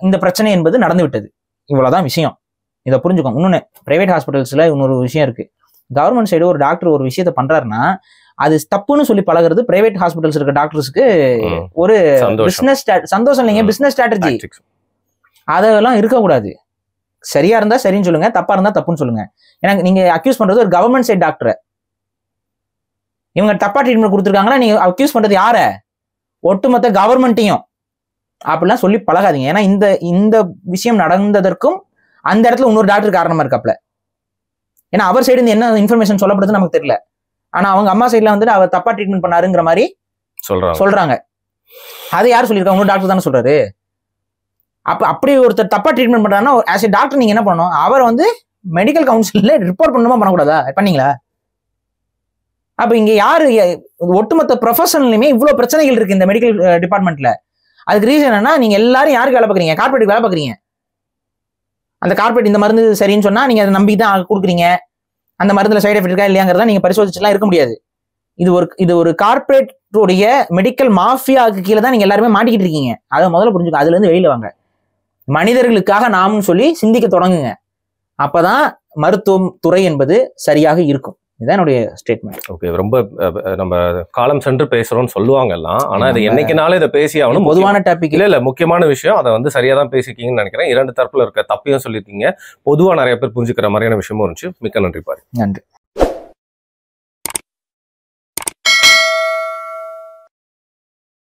இந்த பிரச்சனை என்பது நடந்து விட்டது. இவ்வளவுதான் விஷயம். இதை புரிஞ்சுக்கோங்க. இன்னொன்னு, பிரைவேட் ஹாஸ்பிட்டல்ஸ்ல இன்னொரு விஷயம் இருக்கு. கவர்மெண்ட் சைடு ஒரு டாக்டர் ஒரு விஷயத்த பண்றாருன்னா அது தப்புன்னு சொல்லி பழகிறது பிரைவேட் ஹாஸ்பிட்டல்ஸ் இருக்க டாக்டர்ஸ்க்கு ஒரு பிசினஸ் சந்தோஷம் இல்லைங்க, பிசினஸ் ஸ்ட்ராட்டஜி. அதெல்லாம் இருக்கக்கூடாது. சரியா இருந்தா சரின்னு சொல்லுங்க, தப்பா இருந்தா தப்புன்னு சொல்லுங்க. ஏன்னா நீங்க அக்யூஸ் பண்றது ஒரு கவர்மெண்ட் சைட் டாக்டரை. இவங்க தப்பா ட்ரீட்மெண்ட் கொடுத்துருக்காங்கன்னா நீங்க அக்யூஸ் பண்றது யார? ஒட்டுமொத்த கவர்மெண்ட்டையும். அப்படிலாம் சொல்லி பழகாதீங்க. ஏன்னா இந்த விஷயம் நடந்ததற்கும் அந்த இடத்துல இன்னொரு டாக்டர் காரணமா இருக்காப்ல. ஏன்னா அவர் சைடு இருந்து என்ன இன்ஃபர்மேஷன் சொல்லப்படுதுன்னு நமக்கு தெரியல. ஆனா அவங்க அம்மா சைட்ல வந்துட்டு அவர் தப்பா ட்ரீட்மெண்ட் பண்ணாருங்கிற மாதிரி சொல்றாங்க. அது யார் சொல்லியிருக்காங்க? இன்னொரு டாக்டர் தானே சொல்றாரு. அப்ப அப்படி ஒருத்தர் தப்பா ட்ரீட்மெண்ட் பண்றாங்கன்னா ஆஸ் ஏ டாக்டர் நீங்க என்ன பண்ணணும்? அவரை வந்து மெடிக்கல் கவுன்சில்ல ரிப்போர்ட் பண்ணணுமா பண்ணக்கூடாதா? பண்ணீங்களா? அப்ப இங்க யாரு ஒட்டுமொத்த ப்ரொஃபஷனலுமே இவ்வளவு பிரச்சனைகள் இருக்கு இந்த மெடிக்கல் டிபார்ட்மெண்ட்ல. அதுக்கு ரீசன் என்னன்னா நீங்க எல்லாரும் யாருக்கு வேலை பார்க்குறீங்க? கார்பரேட் வேலை பார்க்குறீங்க. அந்த கார்பரேட் இந்த மருந்து சரின்னு சொன்னா நீங்க அதை நம்பி தான் கொடுக்குறீங்க. அந்த மருந்துல சைடு எஃபெக்ட் இருக்கா இல்லையாங்கிறத நீங்க பரிசோதிச்சுலாம் இருக்க முடியாது. இது ஒரு கார்பரேட்டுடைய மெடிக்கல் மாஃபியாவுக்கு கீழே தான் நீங்க எல்லாருமே மாட்டிக்கிட்டு இருக்கீங்க. அதை முதல்ல புரிஞ்சுக்க. அதுல இருந்து வெளியில வாங்க. மனிதர்களுக்காக நாம்னு சொல்லி சிந்திக்க தொடங்குங்க. அப்பதான் மருத்துவம் துறை என்பது சரியாக இருக்கும். இதுதான் என்னுடைய ஸ்டேட்மெண்ட். ஓகே, ரொம்ப நம்ம காலம் சென்று பேசுறோம்னு சொல்லுவாங்க எல்லாம். ஆனா இது என்னைக்குனாலும் இதை பேசி ஆகணும். பொதுவான டாபிக் இல்ல முக்கியமான விஷயம். அதை வந்து சரியா தான் பேசிருக்கீங்கன்னு நினைக்கிறேன். இரண்டு தரப்புல இருக்க தப்பையும் சொல்லியிருக்கீங்க. பொதுவா நிறைய பேர் புரிஞ்சுக்கிற மாதிரியான விஷயமும் இருந்துச்சு. மிக்க நன்றி பாரு. நன்றி.